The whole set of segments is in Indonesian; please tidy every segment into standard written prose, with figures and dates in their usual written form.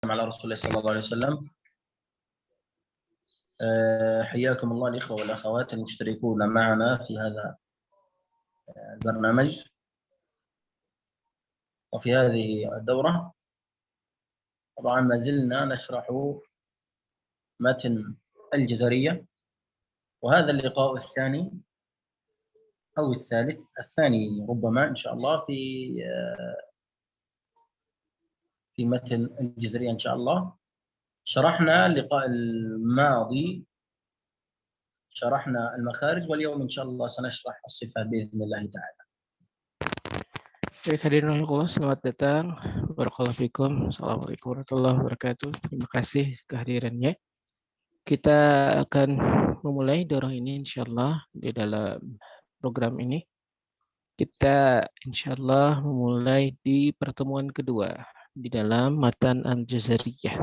على رسول الله صلى الله عليه وسلم. حياكم الله الإخوة والأخوات المشتركون معنا في هذا البرنامج وفي هذه الدورة. طبعا ما زلنا نشرح متن الجزرية، وهذا اللقاء الثاني أو الثاني ربما إن شاء الله في متن الجزرية إن شاء الله. شرحنا اللقاء الماضي شرحنا المخارج، واليوم إن شاء الله سنشرح الصفات بإذن الله تعالى. Baik, hadirin Allah, selamat datang. Barakallahu fikum. Assalamualaikum warahmatullahi wabarakatuh. Terima kasih kehadirannya. Kita akan memulai daurah ini insyaallah di dalam program ini. Kita insyaallah memulai di pertemuan kedua di dalam matan Al-Jazariyah.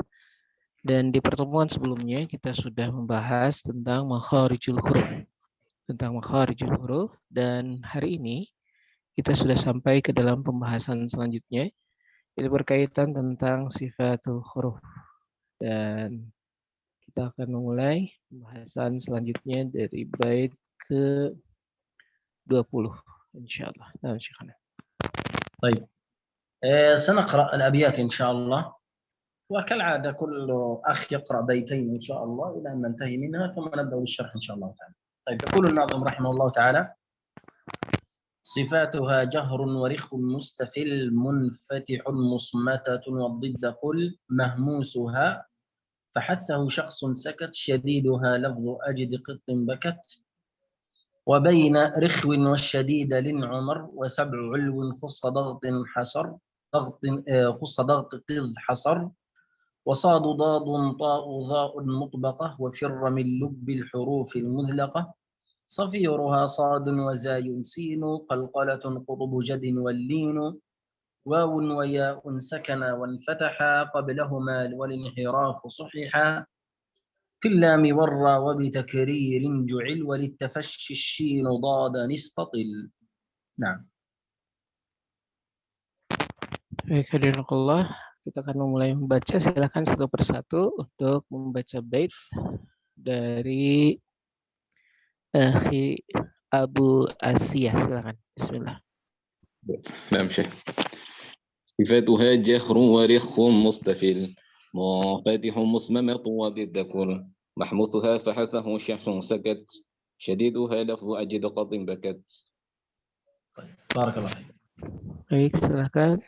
Dan di pertemuan sebelumnya kita sudah membahas tentang makharijul huruf, dan hari ini kita sudah sampai ke dalam pembahasan selanjutnya, itu berkaitan tentang sifatul huruf. Dan kita akan memulai pembahasan selanjutnya dari bait ke 20 insyaallah. Nah, Syekhana. طيب سنقرأ الأبيات إن شاء الله، وكالعادة كل أخ يقرأ بيتين إن شاء الله إلى أن ننتهي منها، ثم نبدأ بالشرح إن شاء الله تعالى. طيب، يقول الناظم رحمه الله تعالى: صفاتها جهر ورخ مستفل منفتح مصمتة، والضد قل مهموسها فحثه شخص سكت، شديدها لفظ أجد قط بكت، وبين رخو والشديد للعمر، وسبع علو خص ضغط حصر خص ضغط قذ حصر، وصاد ضاد طاء ضاء مطبقة، وفر من لب الحروف المذلقة، صفيرها صاد وزاي سين، قلقلة قطب جد واللين، واو وياء سكن وانفتحا، قبلهما والانحراف صححا، في اللام والراء وبتكرير جعل، وللتفشي الشين ضاد نستطل. نعم. Baik, hadirin Allah, kita akan memulai membaca. Silakan satu persatu untuk membaca bait dari Akhi Abu Asiyah. Silakan. Bismillah. نعم شيخ. صفاتها جهر ورخ مستفل منفتح مصممة وضد كل، محموثها فحثه شخص سكت، شديدها لفظ أجد قط بكت. بارك الله فيك. Baik, silakan.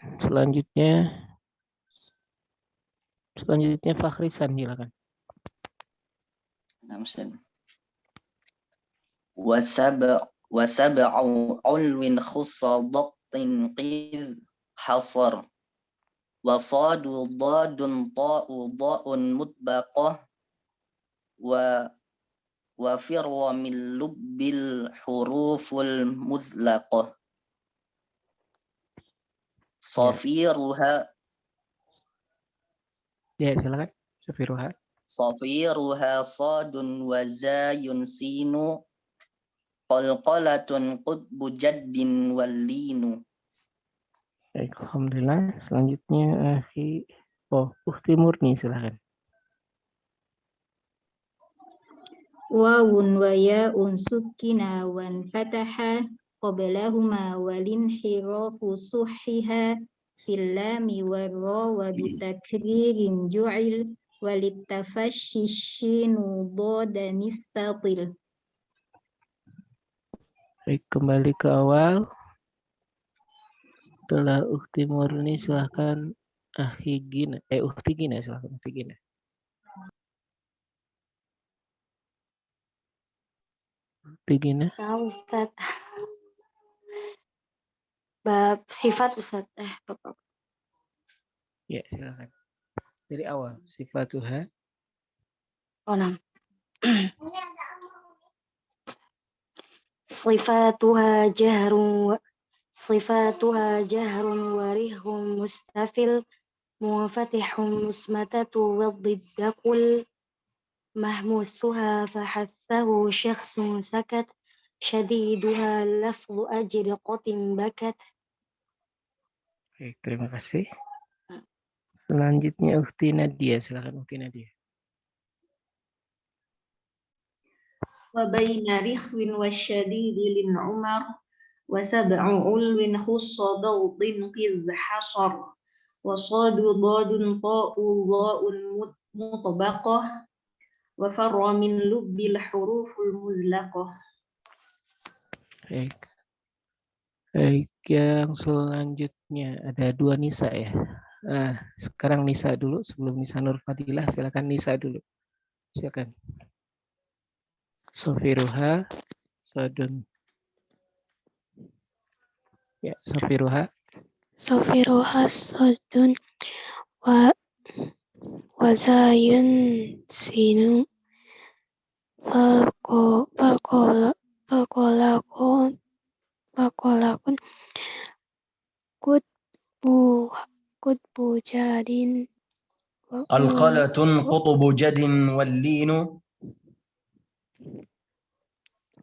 Selanjutnya Fakhrisan, silakan. وسبع علو خص ضغط قذ حصر، وصاد ضاد طاء ضاء مطبقة، وفر من لب الحروف المذلقة، صفيرها silakan. صفيرها صاد وزاي سين، قلقلة قطب جد واللين. Baik, alhamdulillah. Selanjutnya Ukhti Murni, silakan. Wawun wa ya'un sukkina wan fataha, qablahuma walinhirafu suhiha, fil lami warra wa bitakririn ju'il, walittafashshi shinu dada nistatil. Baik, kembali ke awal. Setelah Ukhti Murni, silakan Ukhti Gina, silakan Ukhti Gina. Begini. Ya Ustaz. Bab sifat Ustaz. Bapak. Ya, silakan. Dari awal, sifatuha. Nah. Sifatuha jahrun warihum mustafil, munfatihum musmatatu waddidakul, mahmusuha fahassahu syakhsun sakat, syadiduha lafzu ajri qatim bakat. Baik, terima kasih. Selanjutnya Ukhti Nadia, silakan Ukhti Nadia. وبين رخو والشديد للعمر وسبع علو خص ضوض قذ حصر وصاد ضاد طاء ضاء مطبقة وفر من لب الحروف المزلقة. Baik. Baik, yang selanjutnya ada dua Nisa ya. Sekarang Nisa dulu, sebelum Nisa Nur Fadilah, silakan Nisa dulu. Silakan. Sofiruha, Sadun. Ya, Sofiruha. Sofiruha Sadun Wazayun Sinu Falkolakun Kutbu Jadin قلقلة قطب جد واللين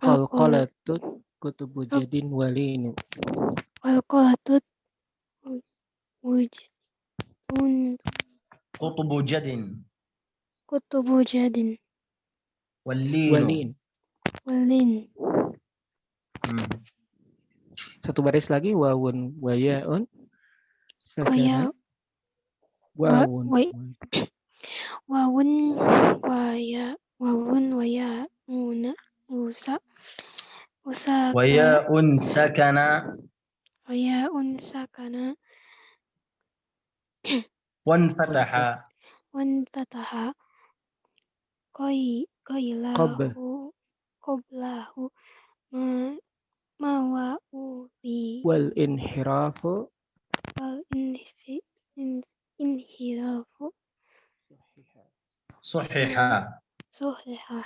Qalqalatut kutubu jadin walinu. Qalqalatut قطب جد Kutubu Jadin واللين. Walin. Hmm. Satu baris lagi, wawun, wayaun. Waya Wawun. Wawun Waya Muna Usa وياء سكن Waya Unsakana وانفتح Wantataha Qoblahu Mawa'udi Wal inhirafu. Wal Inhirafu صحح. Suhliha.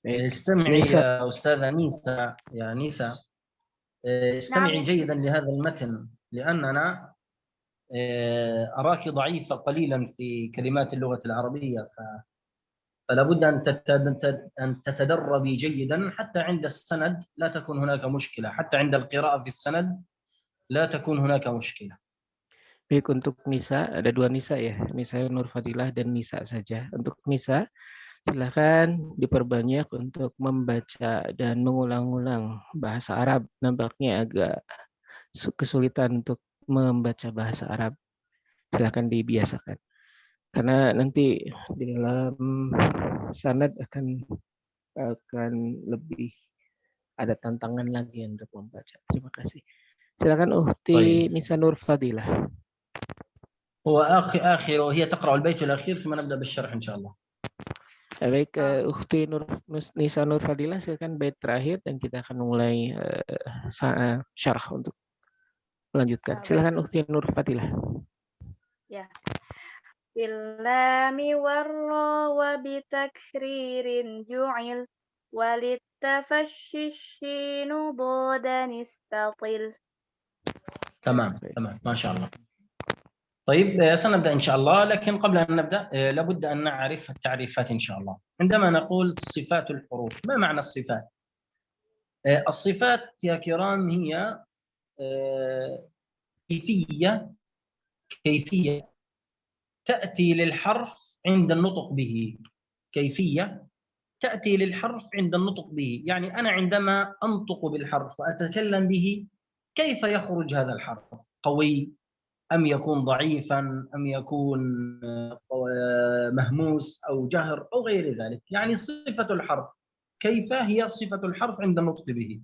استمعي نيسا. يا أستاذة نيسا، يا نيسا استمعي جيدا لهذا المتن، لأننا أراك ضعيفة قليلا في كلمات اللغة العربية، فلا بد أن تتدربي جيدا حتى عند السند لا تكون هناك مشكلة، حتى عند القراءة في السند لا تكون هناك مشكلة. Baik, untuk Nisa, ada dua Nisa ya, Nisa Nur Fadilah dan Nisa saja. Untuk Nisa, silakan diperbanyak untuk membaca dan mengulang-ulang bahasa Arab. Nampaknya agak kesulitan untuk membaca bahasa Arab. Silakan dibiasakan. Karena nanti di dalam sanad akan lebih ada tantangan lagi untuk membaca. Terima kasih. Silakan Ukhti Nisa Nur Fadilah. هو آخر وهي تقرأ البيت الأخير ثم نبدأ بالشرح إن شاء الله. Baik, Ukhti Nisa Nur Fadilah, silakan bait terakhir dan kita akan mulai syarah untuk melanjutkan. Silakan Ukhti Nur Fadilah. Ya. Billami warra wa bitakririn ju'il walittafashishinu dodan istatil. تمام ما شاء الله. طيب سنبدأ إن شاء الله، لكن قبل أن نبدأ لابد أن نعرف التعريفات إن شاء الله. عندما نقول صفات الحروف، ما معنى الصفات؟ الصفات يا كرام هي كيفية تأتي للحرف عند النطق به. كيفية تأتي للحرف عند النطق به، يعني أنا عندما أنطق بالحرف وأتكلم به كيف يخرج هذا الحرف؟ قوي أم يكون ضعيفا أم يكون مهموس أو جهر أو غير ذلك. يعني صفة الحرف، كيف هي صفة الحرف عند النطق به.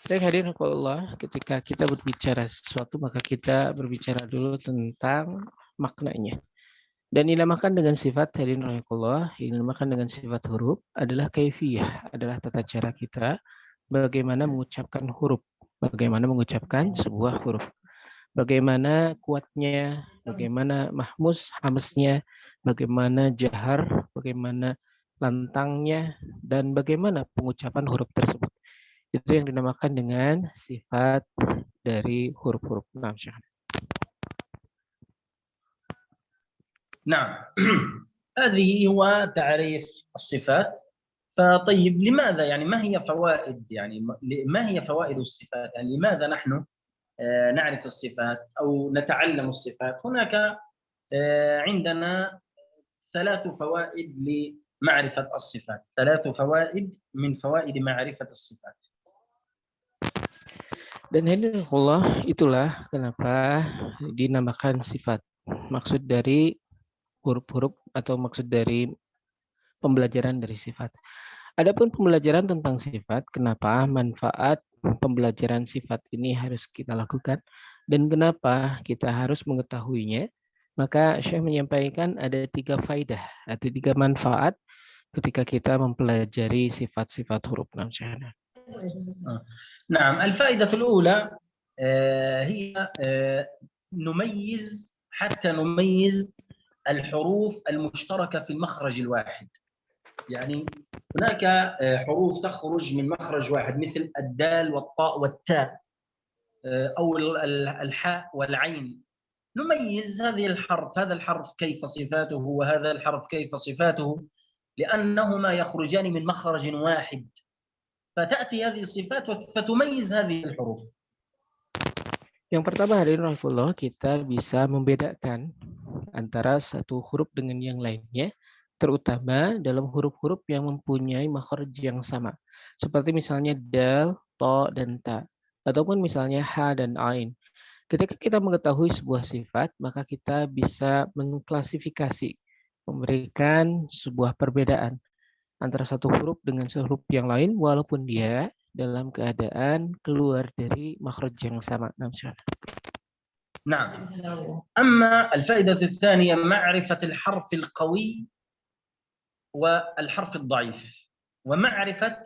Baik, hadirin Allah, ketika kita berbicara sesuatu maka kita berbicara dulu tentang maknanya. Dan dinamakan dengan sifat, hadirin Allah, dinamakan dengan sifat huruf adalah kaifiyah, adalah tata cara kita bagaimana mengucapkan huruf, bagaimana mengucapkan sebuah huruf. Bagaimana kuatnya, bagaimana mahmus, hamsnya, bagaimana jahar, bagaimana lantangnya, dan bagaimana pengucapan huruf tersebut. Itu yang dinamakan dengan sifat dari huruf-huruf. نعم. هذه هو تعريف الصفات. فطيب لماذا، يعني ما هي فوائد، يعني ما هي فوائد الصفات، يعني لماذا نحن نعرف الصفات أو نتعلم الصفات، هناك عندنا 3 فوائد لمعرفة الصفات، 3 فوائد من فوائد معرفة الصفات. Dan Allah, itulah kenapa dinamakan sifat. Maksud dari huruf-huruf atau maksud dari pembelajaran dari sifat. Adapun pembelajaran tentang sifat, kenapa manfaat pembelajaran sifat ini harus kita lakukan dan kenapa kita harus mengetahuinya, maka Syekh menyampaikan ada 3 faidah, ada 3 manfaat ketika kita mempelajari sifat-sifat huruf. نعم، الفائدة الأولى هي حتى نميز الحروف المشتركة في المخرج الواحد. يعني هناك حروف تخرج من مخرج واحد مثل الدال والطاء والتاء أو الحاء والعين، نميز هذا الحرف كيف صفاته وهذا الحرف كيف صفاته، لأنهما يخرجان من مخرج واحد، فتأتي هذه الصفات فتميز هذه الحروف. Yang pertama, hadirin rahimahullah, kita bisa membedakan antara satu huruf dengan yang lainnya, terutama dalam huruf-huruf yang mempunyai makhraj yang sama. Seperti misalnya dal, ta, dan ta. Ataupun misalnya ha dan ain. Ketika kita mengetahui sebuah sifat, maka kita bisa mengklasifikasi, memberikan sebuah perbedaan antara satu huruf dengan huruf yang lain, walaupun dia dalam keadaan keluar dari makhraj yang sama. نعم. أما الفائدة الثانية معرفة الحرف القوي والحرف الضعيف، ومعرفة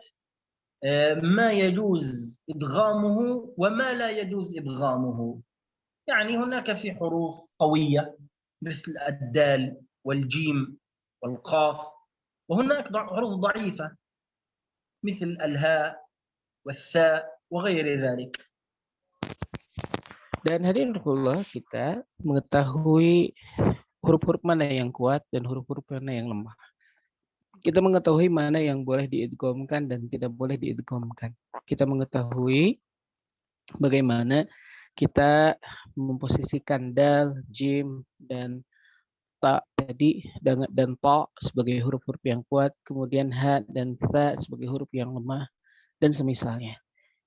ما يجوز إدغامه وما لا يجوز إدغامه. يعني هناك في حروف قوية مثل الدال والجيم والقاف، وهناك حروف ضعيفة مثل الهاء والثاء وغير ذلك. Dan hadirin Allah, kita mengetahui huruf-huruf mana yang kuat dan huruf-huruf mana yang lemah. Kita mengetahui mana yang boleh diidghamkan dan tidak boleh diidghamkan. Kita mengetahui bagaimana kita memposisikan dal, jim, dan ta tadi dan ta sebagai huruf-huruf yang kuat, kemudian ha dan tha sebagai huruf yang lemah, dan semisalnya.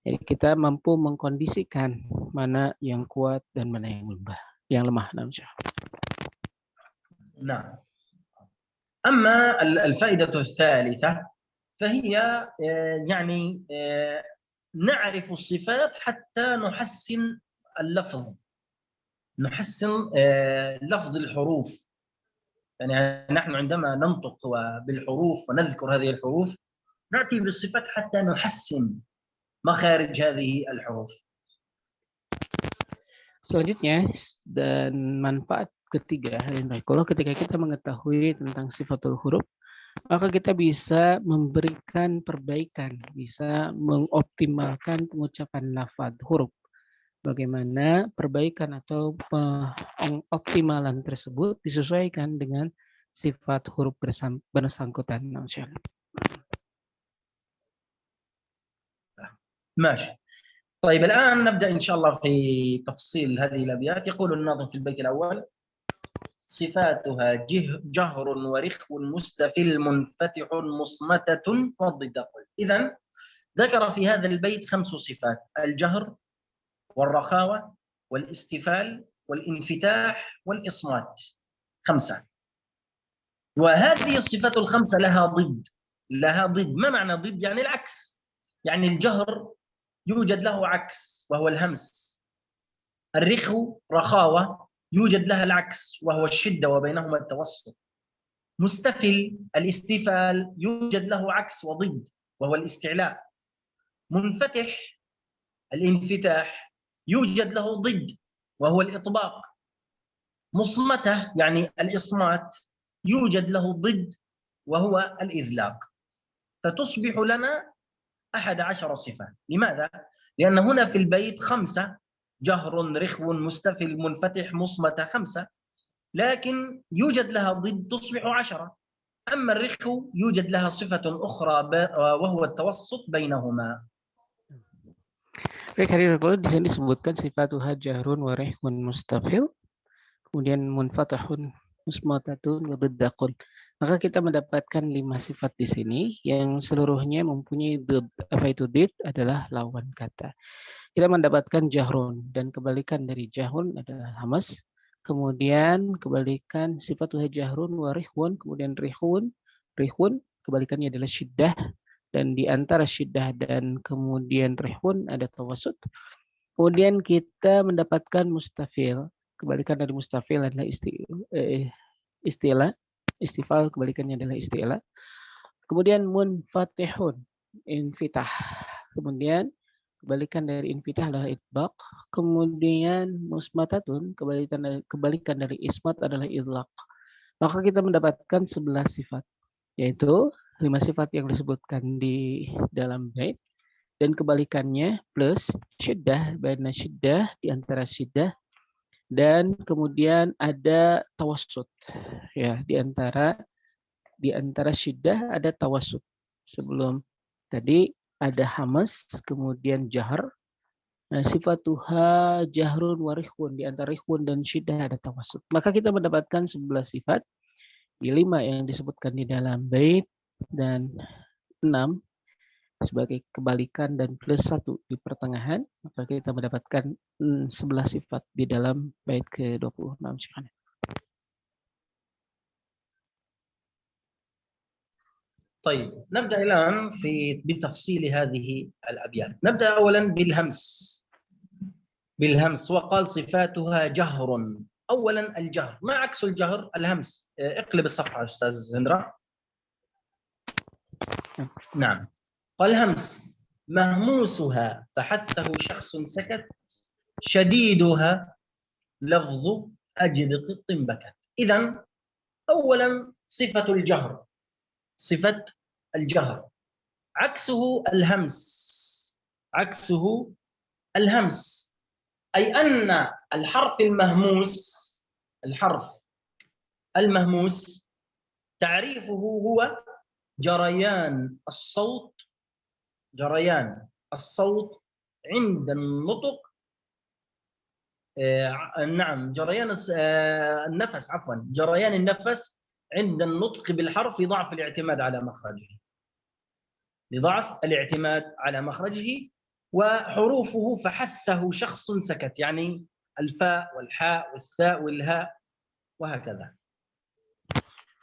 Jadi kita mampu mengkondisikan mana yang kuat dan mana yang lemah. نعم. أما الفائدة الثالثة فهي يعني نعرف الصفات حتى نحسن اللفظ، نحسن لفظ الحروف. يعني نحن عندما ننطق بالحروف ونذكر هذه الحروف نأتي بالصفات حتى نحسن مخارج هذه الحروف. Selanjutnya, dan manfaat ketiga, kalau ketika kita mengetahui tentang sifatul huruf, maka kita bisa memberikan perbaikan, bisa mengoptimalkan pengucapan lafaz huruf. Bagaimana perbaikan atau pengoptimalan tersebut disesuaikan dengan sifat huruf bersangkutan. ماشي. طيب الآن نبدأ إن شاء الله في تفصيل هذه الأبيات. يقول الناظم في البيت الأول: صفاتها جهر ورخو مستفل منفتح مصمتة وضد قل. إذن ذكر في هذا البيت 5 صفات: الجهر والرخاوة والاستفال والانفتاح والإصمات، 5. وهذه الصفات ال5 لها ضد. ما معنى ضد؟ يعني العكس. يعني الجهر يوجد له عكس وهو الهمس، الرخو رخاوة يوجد لها العكس وهو الشدة وبينهما التوسط، مستفل الاستفال يوجد له عكس وضد وهو الاستعلاء، منفتح الانفتاح يوجد له ضد وهو الإطباق، مصمتة يعني الإصمات يوجد له ضد وهو الإذلاق. فتصبح لنا 11 صفة. لماذا؟ لأن هنا في البيت 5: جهر، رخو، مستفل، منفتح، مصمتة، 5، لكن يوجد لها ضد تصبح 10. أما الرخو يوجد لها صفة أخرى وهو التوسط بينهما. Oke, kalau di sini disebutkan sifatuha jahrun wa rihun mustafil, kemudian munfatahun musmatatun wa diddaqun. Maka kita mendapatkan 5 sifat di sini yang seluruhnya mempunyai apa itu did adalah lawan kata. Kita mendapatkan jahrun dan kebalikan dari jahrun adalah hamas. Kemudian kebalikan sifatuha jahrun wa rihun, kemudian rihun kebalikannya adalah syiddah, dan di antara syiddah dan kemudian rihun ada tawasud. Kemudian kita mendapatkan mustafil. Kebalikan dari mustafil adalah istilah. Istifal kebalikannya adalah istilah. Kemudian munfatihun, infitah. Kemudian kebalikan dari infitah adalah itbaq. Kemudian musmatatun, kebalikan dari ismat adalah idlaq. Maka kita mendapatkan 11 sifat, yaitu 5 sifat yang disebutkan di dalam bait, dan kebalikannya plus syiddah, baina syiddah, di antara syiddah, dan kemudian ada tawassut. Ya, di antara syiddah ada tawassut. Sebelum tadi ada hamas, kemudian jahar. Nah, sifatuha jahrun wa rihun, di antara rihun dan syiddah ada tawassut. Maka kita mendapatkan 11 sifat, di 5 yang disebutkan di dalam bait dan 6 sebagai kebalikan dan plus 1 di pertengahan, maka kita mendapatkan 11 sifat di dalam bait ke-26. طيب نبدأ الآن بتفصيل هذه الأبيات. نبدأ أولا بالهمس وقال صفاتها جهر. أولا الجهر، ما عكس الجهر؟ الهمس. اقلب الصفحة أستاذ هندرا. نعم. قال همس مهموسها فحثه شخص سكت، شديدها لفظ أجد قط بكت. إذن أولا صفة الجهر، صفة الجهر عكسه الهمس، أي أن الحرف المهموس تعريفه هو جريان الصوت عند النطق. نعم، جريان النفس، عفوا، جريان النفس عند النطق بالحرف لضعف الاعتماد على مخرجه، وحروفه فحثه شخص سكت، يعني الفاء والحاء والثاء والهاء وهكذا.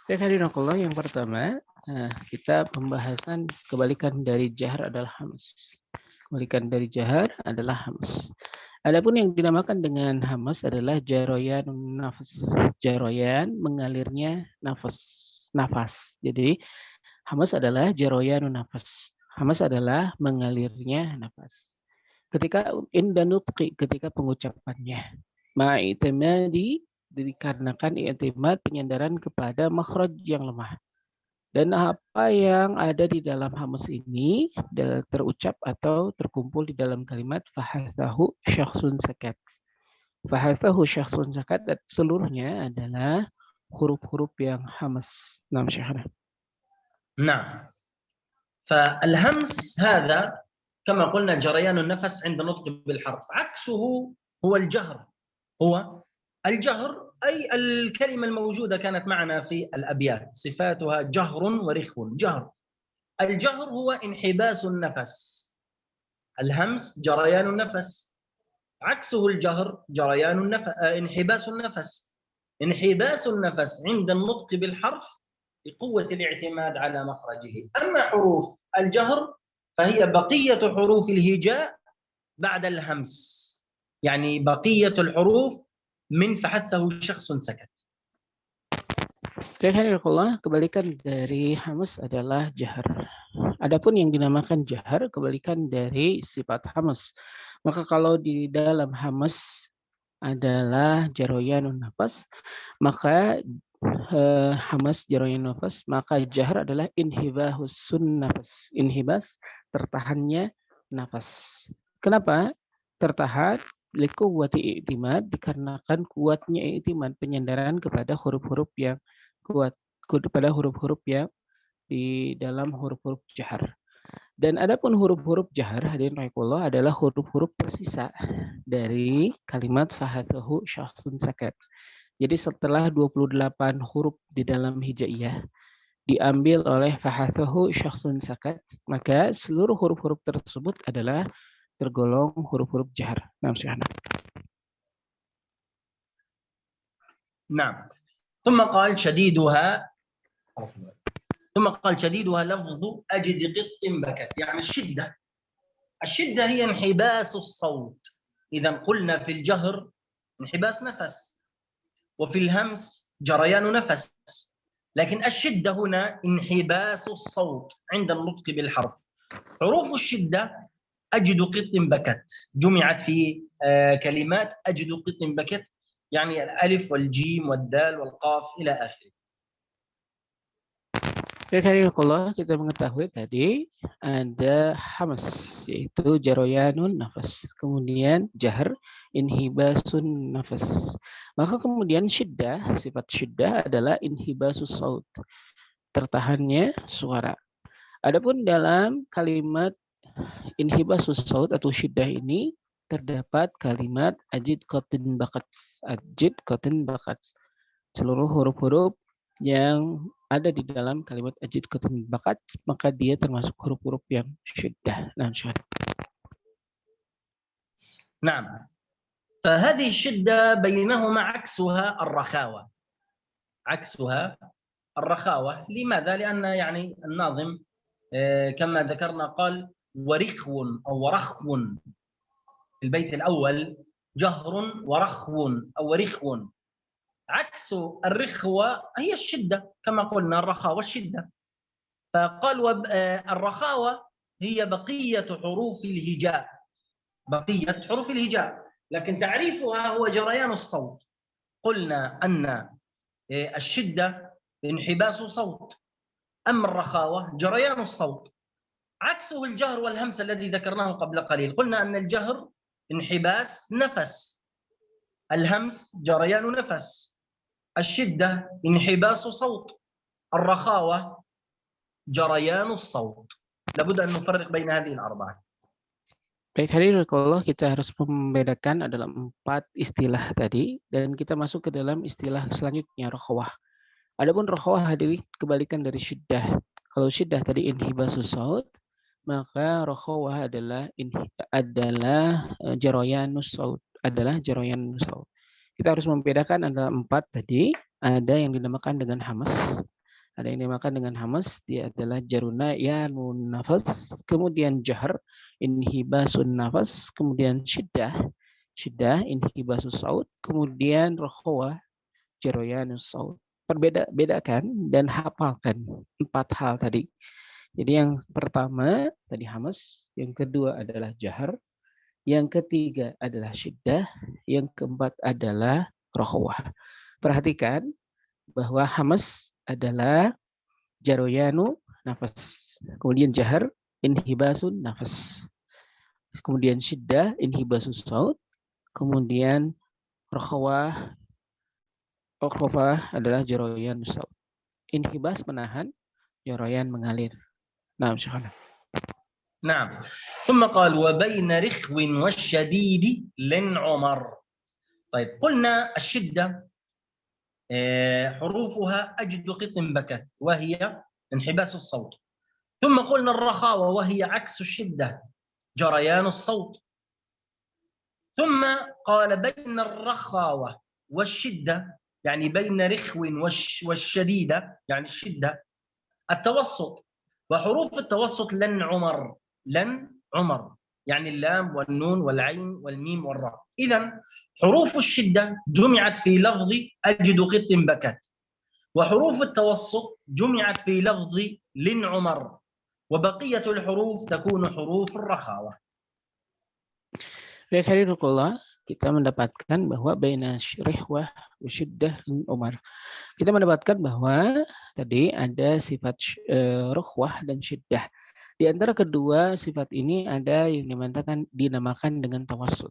Yang pertama, kita pembahasan kebalikan dari jahar adalah hamas. Kebalikan dari jahar adalah hamas. Adapun yang dinamakan dengan hamas adalah jaroyan nafas. Jaroyan mengalirnya nafas. Jadi hamas adalah jaroyan nafas. Hamas adalah mengalirnya nafas. Ketika inda nutqi, ketika pengucapannya. Ma'itimadi, dikarenakan i'timad, penyandaran kepada makhraj yang lemah. Dan apa yang ada di dalam hamas ini terucap atau terkumpul di dalam kalimat fahasahu syakhsun sakat. Fahasahu syakhsun sakat seluruhnya adalah huruf-huruf yang hamas. Naam Syekhana. نعم. فالهمس هذا كما قلنا جريان النفس عند نطق بالحرف، عكسه هو الجهر، أي الكلمة الموجودة كانت معنا في الأبيات، صفاتها جهر ورخو. الجهر هو انحباس النفس، الهمس جريان النفس، عكسه الجهر جريان النفس، انحباس النفس عند النطق بالحرف لقوة الاعتماد على مخرجه. أما حروف الجهر فهي بقية حروف الهجاء بعد الهمس، يعني بقية الحروف من فحثه شخص سكت. Kebalikan dari hamas adalah jahar. Adapun yang dinamakan jahar kebalikan dari sifat hamas. Maka kalau di dalam hamas adalah jaroyanun nafas, maka hamas jaroyanun nafas, maka jahar adalah inhibahusun nafas. Inhibas, tertahannya nafas. Kenapa tertahan? Likuwati i'timad, dikarenakan kuatnya i'timad, penyandaran kepada huruf-huruf yang kuat, kepada huruf-huruf yang di dalam huruf-huruf jahar. Dan adapun huruf-huruf jahar hadirin rahimakumullah adalah huruf-huruf tersisa dari kalimat fahathahu syakhsun sakat. Jadi setelah 28 huruf di dalam hijaiyah diambil oleh fahathahu syakhsun sakat, maka seluruh huruf-huruf tersebut adalah tergolong huruf-huruf jahar. Nah, Syahna. نعم. ثم قال شديدها لفظ أجد قط بكت، يعني الشدة. الشدة هي انحباس الصوت. إذا قلنا في الجهر انحباس نفس، وفي الهمس جريان نفس، لكن الشدة هنا انحباس الصوت عند النطق بالحرف. حروف الشدة أجد قط بكت جمعت في كلمات أجد قط بكت، يعني الألف والجيم والدال والقاف إلى آخره. Baik, hadirin kita mengetahui tadi ada hamas, yaitu jaroyanun nafas. Kemudian jahar, inhibasun nafas. Maka kemudian syiddah, sifat syiddah adalah inhibasus saut, tertahannya suara. Adapun dalam kalimat inhibasus saut atau syiddah ini terdapat kalimat ajid qatin bakats. Ajid qatin bakats. Seluruh huruf-huruf yang ada di dalam kalimat ajid qatin bakats, maka dia termasuk huruf-huruf yang syiddah. Nah, syiddah. نعم. فهذه الشدة بينهما عكسها الرخاوة. عكسها الرخاوة. لماذا؟ لأن يعني الناظم كما ذكرنا قال ورخو أو ورخو في البيت الأول، جهر ورخو أو ورخو. عكس الرخوة هي الشدة كما قلنا، الرخاوة الشدة. فقال الرخاوة هي بقية حروف الهجاء، بقية حروف الهجاء، لكن تعريفها هو جريان الصوت. قلنا أن الشدة انحباس صوت، أما الرخاوة جريان الصوت. عكسه الجهر والهمس الذي ذكرناه قبل قليل. قلنا أن الجهر انحباس نفس، الهمس جريان نفس، الشدة انحباس صوت، الرخاوة جريان الصوت. لابد أن نفرق بين هذه الأربعة. Baik, hadirin kalau kita harus membedakan adalah 4 istilah tadi, dan kita masuk ke dalam istilah selanjutnya, rokhawah. Adapun rokhawah hadirin kebalikan dari syiddah. Kalau syiddah tadi inhibasus saut, maka rokhawah adalah jaroyanus saut, adalah jaroyanus saut. Kita harus membedakan ada 4 tadi, ada yang dinamakan dengan hamas. Ada yang dinamakan dengan hamas, dia adalah jaruna yanun nafas, kemudian jahar, inhibasun nafas, kemudian syiddah inhibasus saut, kemudian rokhawah, jaroyanus saut. Bedakan dan hafalkan 4 hal tadi. Jadi yang pertama tadi hamas, yang kedua adalah jahar, yang ketiga adalah syiddah, yang keempat adalah rokhawah. Perhatikan bahwa hamas adalah jaroyanu nafas, kemudian jahar inhibasun nafas, kemudian syiddah inhibasus saut, kemudian rokhawah adalah jaroyan saut. Inhibas menahan, jaroyan mengalir. Nah, syukur. نعم. ثم قال وبين رخو والشديد لن عمر. طيب قلنا الشدة حروفها أجد قط بكت وهي انحباس الصوت، ثم قلنا الرخاوة وهي عكس الشدة جريان الصوت، ثم قال بين الرخاوة والشدة يعني بين رخو والشديدة يعني الشدة التوسط، وحروف التوسط لن عمر يعني اللام والنون والعين والميم والراء. إذن حروف الشدة جمعت في لفظ أجد قط بكت، وحروف التوسط جمعت في لفظ لن عمر، وبقية الحروف تكون حروف الرخاوة. Baik, hadirin kita mendapatkan bahwa baina rihwah wa syiddah lin umar. Kita mendapatkan bahwa tadi ada sifat rukhwah dan syiddah. Di antara kedua sifat ini ada yang dinamakan dengan tawassut.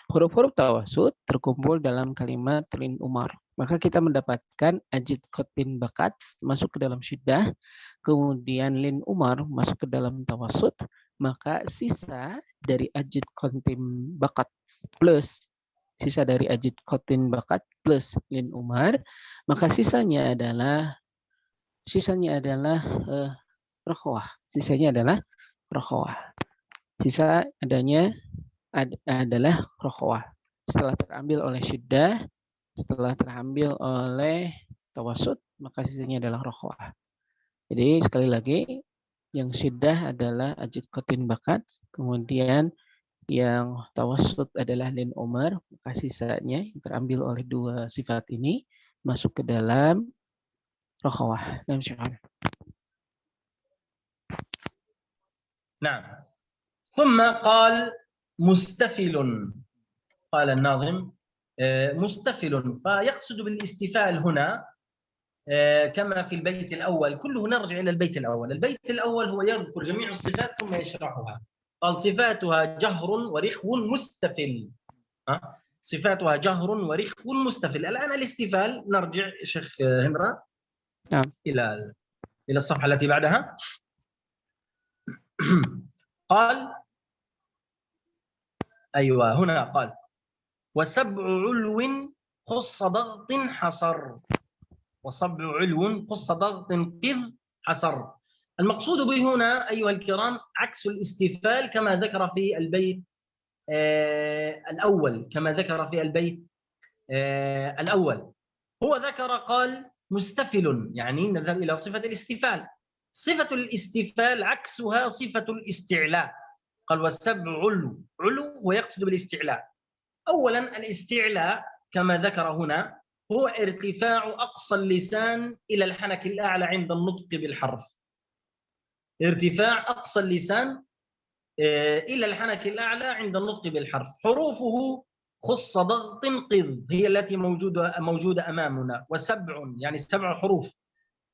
Huruf-huruf tawassut terkumpul dalam kalimat lin umar. Maka kita mendapatkan ajid qatin bakat masuk ke dalam syiddah, kemudian lin umar masuk ke dalam tawassut, maka sisa dari ajid kontim bakat plus lin umar, maka sisanya adalah rokhawah. Sisa adanya adalah rokhawah. Setelah terambil oleh syiddah, setelah terambil oleh tawassut, maka sisanya adalah rokhawah. Jadi sekali lagi, yang syiddah adalah ajid kotin bakat, kemudian yang tawassut adalah lin umar, maka sisanya yang terambil oleh dua sifat ini masuk ke dalam rokhawah. نعم. ثم قال مستفل. قال الناظم مستفل، فيقصد بالاستفال هنا كما في البيت الأول، كله نرجع إلى البيت الأول. البيت الأول هو يذكر جميع الصفات ثم يشرحها. قال صفاتها جهر ورخو مستفل. صفاتها جهر ورخو مستفل. الآن الاستفال نرجع شيخ هندرا نعم إلى الصفحة التي بعدها. قال أيوة هنا قال وسبع علو خص ضغط حصر. وسبع علو خص ضغط قذ حصر. المقصود به هنا أيها الكرام عكس الاستفال كما ذكر في البيت الأول، الأول هو ذكر قال مستفل، يعني نذهب إلى صفة الاستفال. صفة الاستفال عكسها صفة الاستعلاء. قال والسبع علو ويقصد بالاستعلاء. أولا الاستعلاء كما ذكر هنا هو ارتفاع أقصى اللسان إلى الحنك الأعلى عند النطق بالحرف. ارتفاع أقصى اللسان إلى الحنك الأعلى عند النطق بالحرف. حروفه خص ضغط قذ هي التي موجودة أمامنا، وسبع يعني 7 حروف،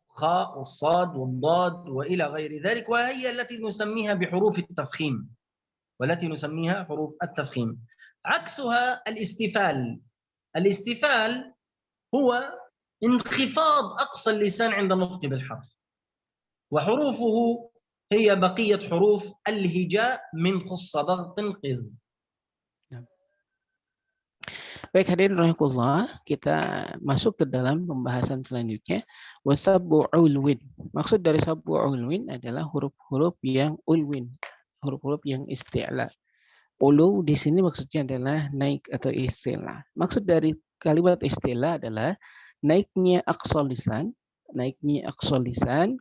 خاء والصاد والضاد وإلى غير ذلك، وهي التي نسميها بحروف التفخيم، عكسها الاستفال. الاستفال هو انخفاض أقصى اللسان عند النطق بالحرف، وحروفه هي بقية حروف الهجاء من خص ضغط قذ. Baik hadirin rahimakumullah, kita masuk ke dalam pembahasan selanjutnya. Wasab'u ulwin. Maksud dari sab'u ulwin adalah huruf-huruf yang ulwin, huruf-huruf yang isti'la. Ulu di sini maksudnya adalah naik atau isti'la. Maksud dari kalimat isti'la adalah naiknya aqsal lisan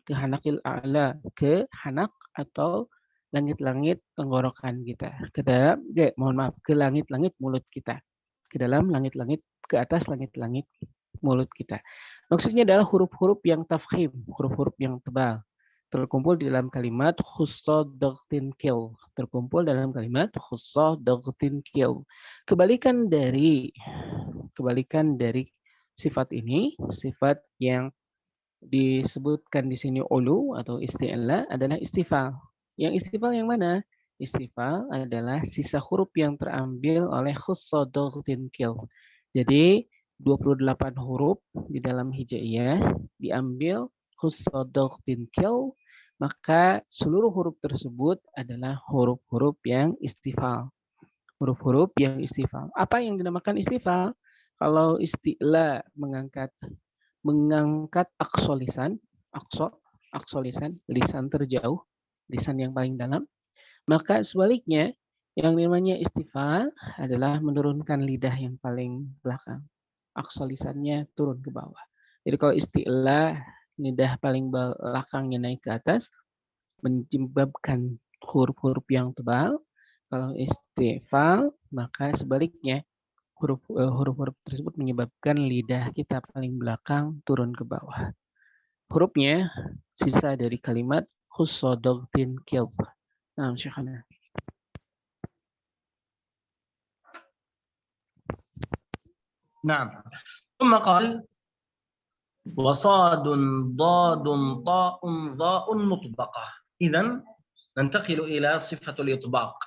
ke hanakil a'la, ke hanak atau langit-langit tenggorokan kita. Ke langit-langit mulut kita. Ke dalam langit-langit, ke atas langit-langit mulut kita. Maksudnya adalah huruf-huruf yang tafkhim, huruf-huruf yang tebal, terkumpul di dalam kalimat khussa dagtin kil. Kebalikan dari sifat ini, sifat yang disebutkan di sini ulu atau isti'la adalah istifal. Yang istifal yang mana? Istifal adalah sisa huruf yang terambil oleh khussa dagtin kil. Jadi 28 huruf di dalam hijaiyah diambil khussa dagtin kil, maka seluruh huruf tersebut adalah huruf-huruf yang istifal. Huruf-huruf yang istifal. Apa yang dinamakan istifal? Kalau isti'la mengangkat aqsa lisan, lisan terjauh, lisan yang paling dalam, maka sebaliknya yang namanya istifal adalah menurunkan lidah yang paling belakang. Aqsa lisannya turun ke bawah. Jadi kalau isti'la lidah paling belakangnya naik ke atas, menyebabkan huruf-huruf yang tebal. Kalau istifal, maka sebaliknya huruf-huruf tersebut menyebabkan lidah kita paling belakang turun ke bawah. Hurufnya sisa dari kalimat khussa dagtin kil. Nah, Syekhana. نعم. ثم قال وصاد ضاد طاء ظاء مطبقة. إذن ننتقل إلى صفة الإطباق.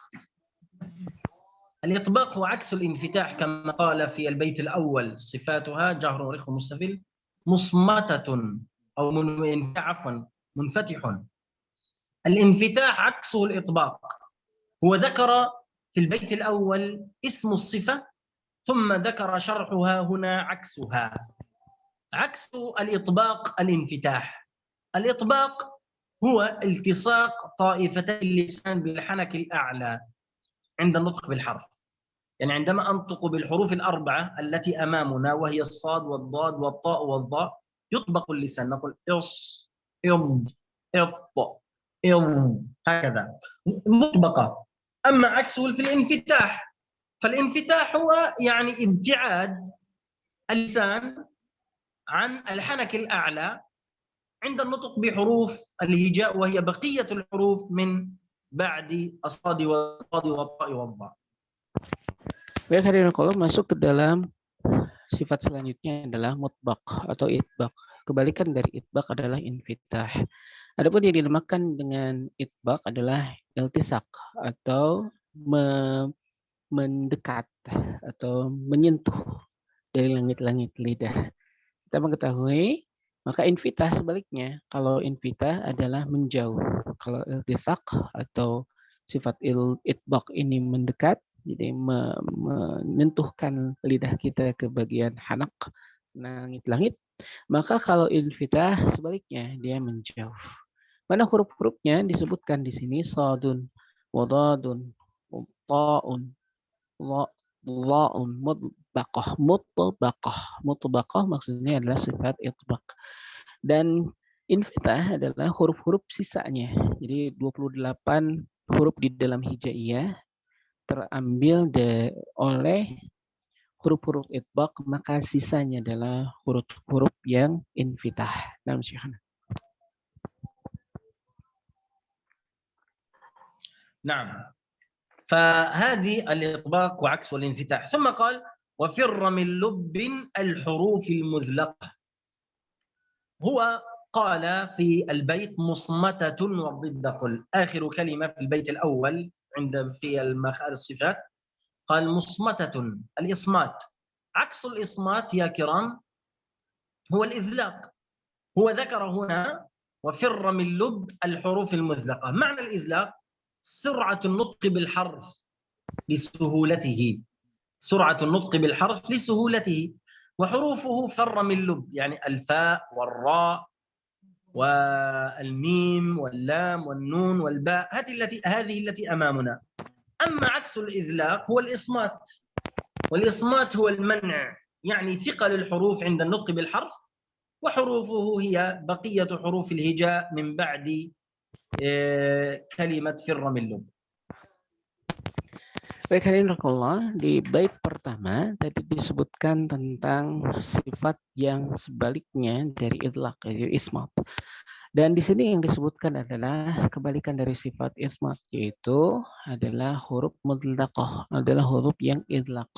الإطباق هو عكس الانفتاح كما قال في البيت الأول صفاتها جهر ورخو مستفل مصمتة أو عفوا منفتح. الانفتاح عكسه الإطباق. هو ذكر في البيت الأول اسم الصفة ثم ذكر شرحها هنا عكسها. عكس الإطباق الانفتاح. الإطباق هو التصاق طائفتي اللسان بالحنك الأعلى عند النطق بالحرف. يعني عندما أنطق بالحروف الأربعة التي أمامنا وهي الصاد والضاد والطاء والظاء يطبق اللسان، نقول إص إض إط إض هكذا مطبقة. أما عكسه في الانفتاح، فالانفتاح هو يعني ابتعاد اللسان عن الحنك الأعلى عند النطق بحروف الهجاء وهي بقية الحروف من بعد الصاد والضاد والطاء والظاء. Baik, hadirin Allah, masuk ke dalam sifat selanjutnya adalah mutbaq atau itbaq. Kebalikan dari itbaq adalah infitah. Adapun yang dinamakan dengan itbaq adalah iltisak atau mendekat atau menyentuh dari langit-langit lidah. Kita mengetahui, maka infitah sebaliknya. Kalau infitah adalah menjauh. Kalau iltisak atau sifat itbaq ini mendekat, jadi menyentuhkan lidah kita ke bagian hanak, langit-langit. Maka kalau infitah sebaliknya, dia menjauh. Mana huruf-hurufnya disebutkan di sini? Sadun, wadadun, ta'un, la'un, mutbaqah. Mutbaqah maksudnya adalah sifat itbaq. Dan infitah adalah huruf-huruf sisanya. Jadi 28 huruf di dalam hijaiyah terambil oleh huruf-huruf itbaq, maka sisanya adalah huruf-huruf yang infitah. Naam Syekhana. نعم، فهذه الإطباق وعكس الانفتاح. ثم قال وفر من لب الحروف المذلقة. هو قال في البيت مصمتة وضد قل، آخر كلمة في البيت الأول في الصفات قال مصمتة، الإصمات. عكس الإصمات يا كرام هو الإذلاق. هو ذكر هنا وفر من لب الحروف المذلقة. معنى الإذلاق سرعة النطق بالحرف لسهولته، سرعة النطق بالحرف لسهولته. وحروفه فر من لب، يعني الفاء والراء والميم واللام والنون والباء، هذه التي أمامنا. أما عكس الإذلاق هو الإصمات، والإصمات هو المنع، يعني ثقل الحروف عند النطق بالحرف، وحروفه هي بقية حروف الهجاء من بعد كلمة فر من لب. Baik, hadirin rahimakumullah, di bait pertama tadi disebutkan tentang sifat yang sebaliknya dari idlaq, yaitu ismat. Dan di sini yang disebutkan adalah kebalikan dari sifat ismat, yaitu adalah huruf mudlaqah, adalah huruf yang idlaq.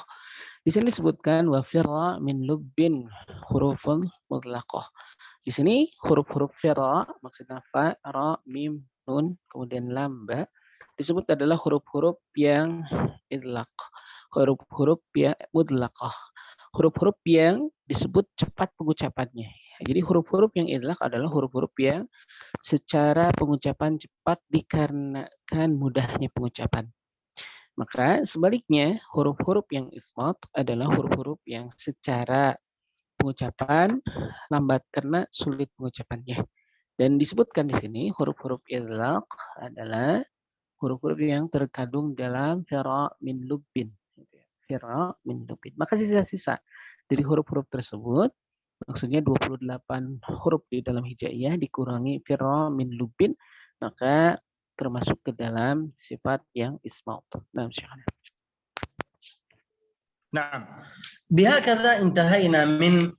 Di sini disebutkan wa firra min lubbin, huruful mudlaqah. Di sini huruf-huruf firra maksudnya fa, ra, mim, nun, kemudian lam, ba disebut adalah huruf-huruf yang idlaq, huruf-huruf yang mudlaqah, huruf-huruf yang disebut cepat pengucapannya. Jadi huruf-huruf yang idlaq adalah huruf-huruf yang secara pengucapan cepat dikarenakan mudahnya pengucapan. Maka sebaliknya huruf-huruf yang ismat adalah huruf-huruf yang secara pengucapan lambat karena sulit pengucapannya. Dan disebutkan di sini huruf-huruf idlaq adalah huruf-huruf yang terkandung dalam firra min lubbin. Firra min lubbin. Maka sisa-sisa dari huruf-huruf tersebut, maksudnya 28 huruf di dalam hijaiyah dikurangi firra min lubbin, maka termasuk ke dalam sifat yang ismat. Nah, Syekh. نعم، بهكذا انتهينا من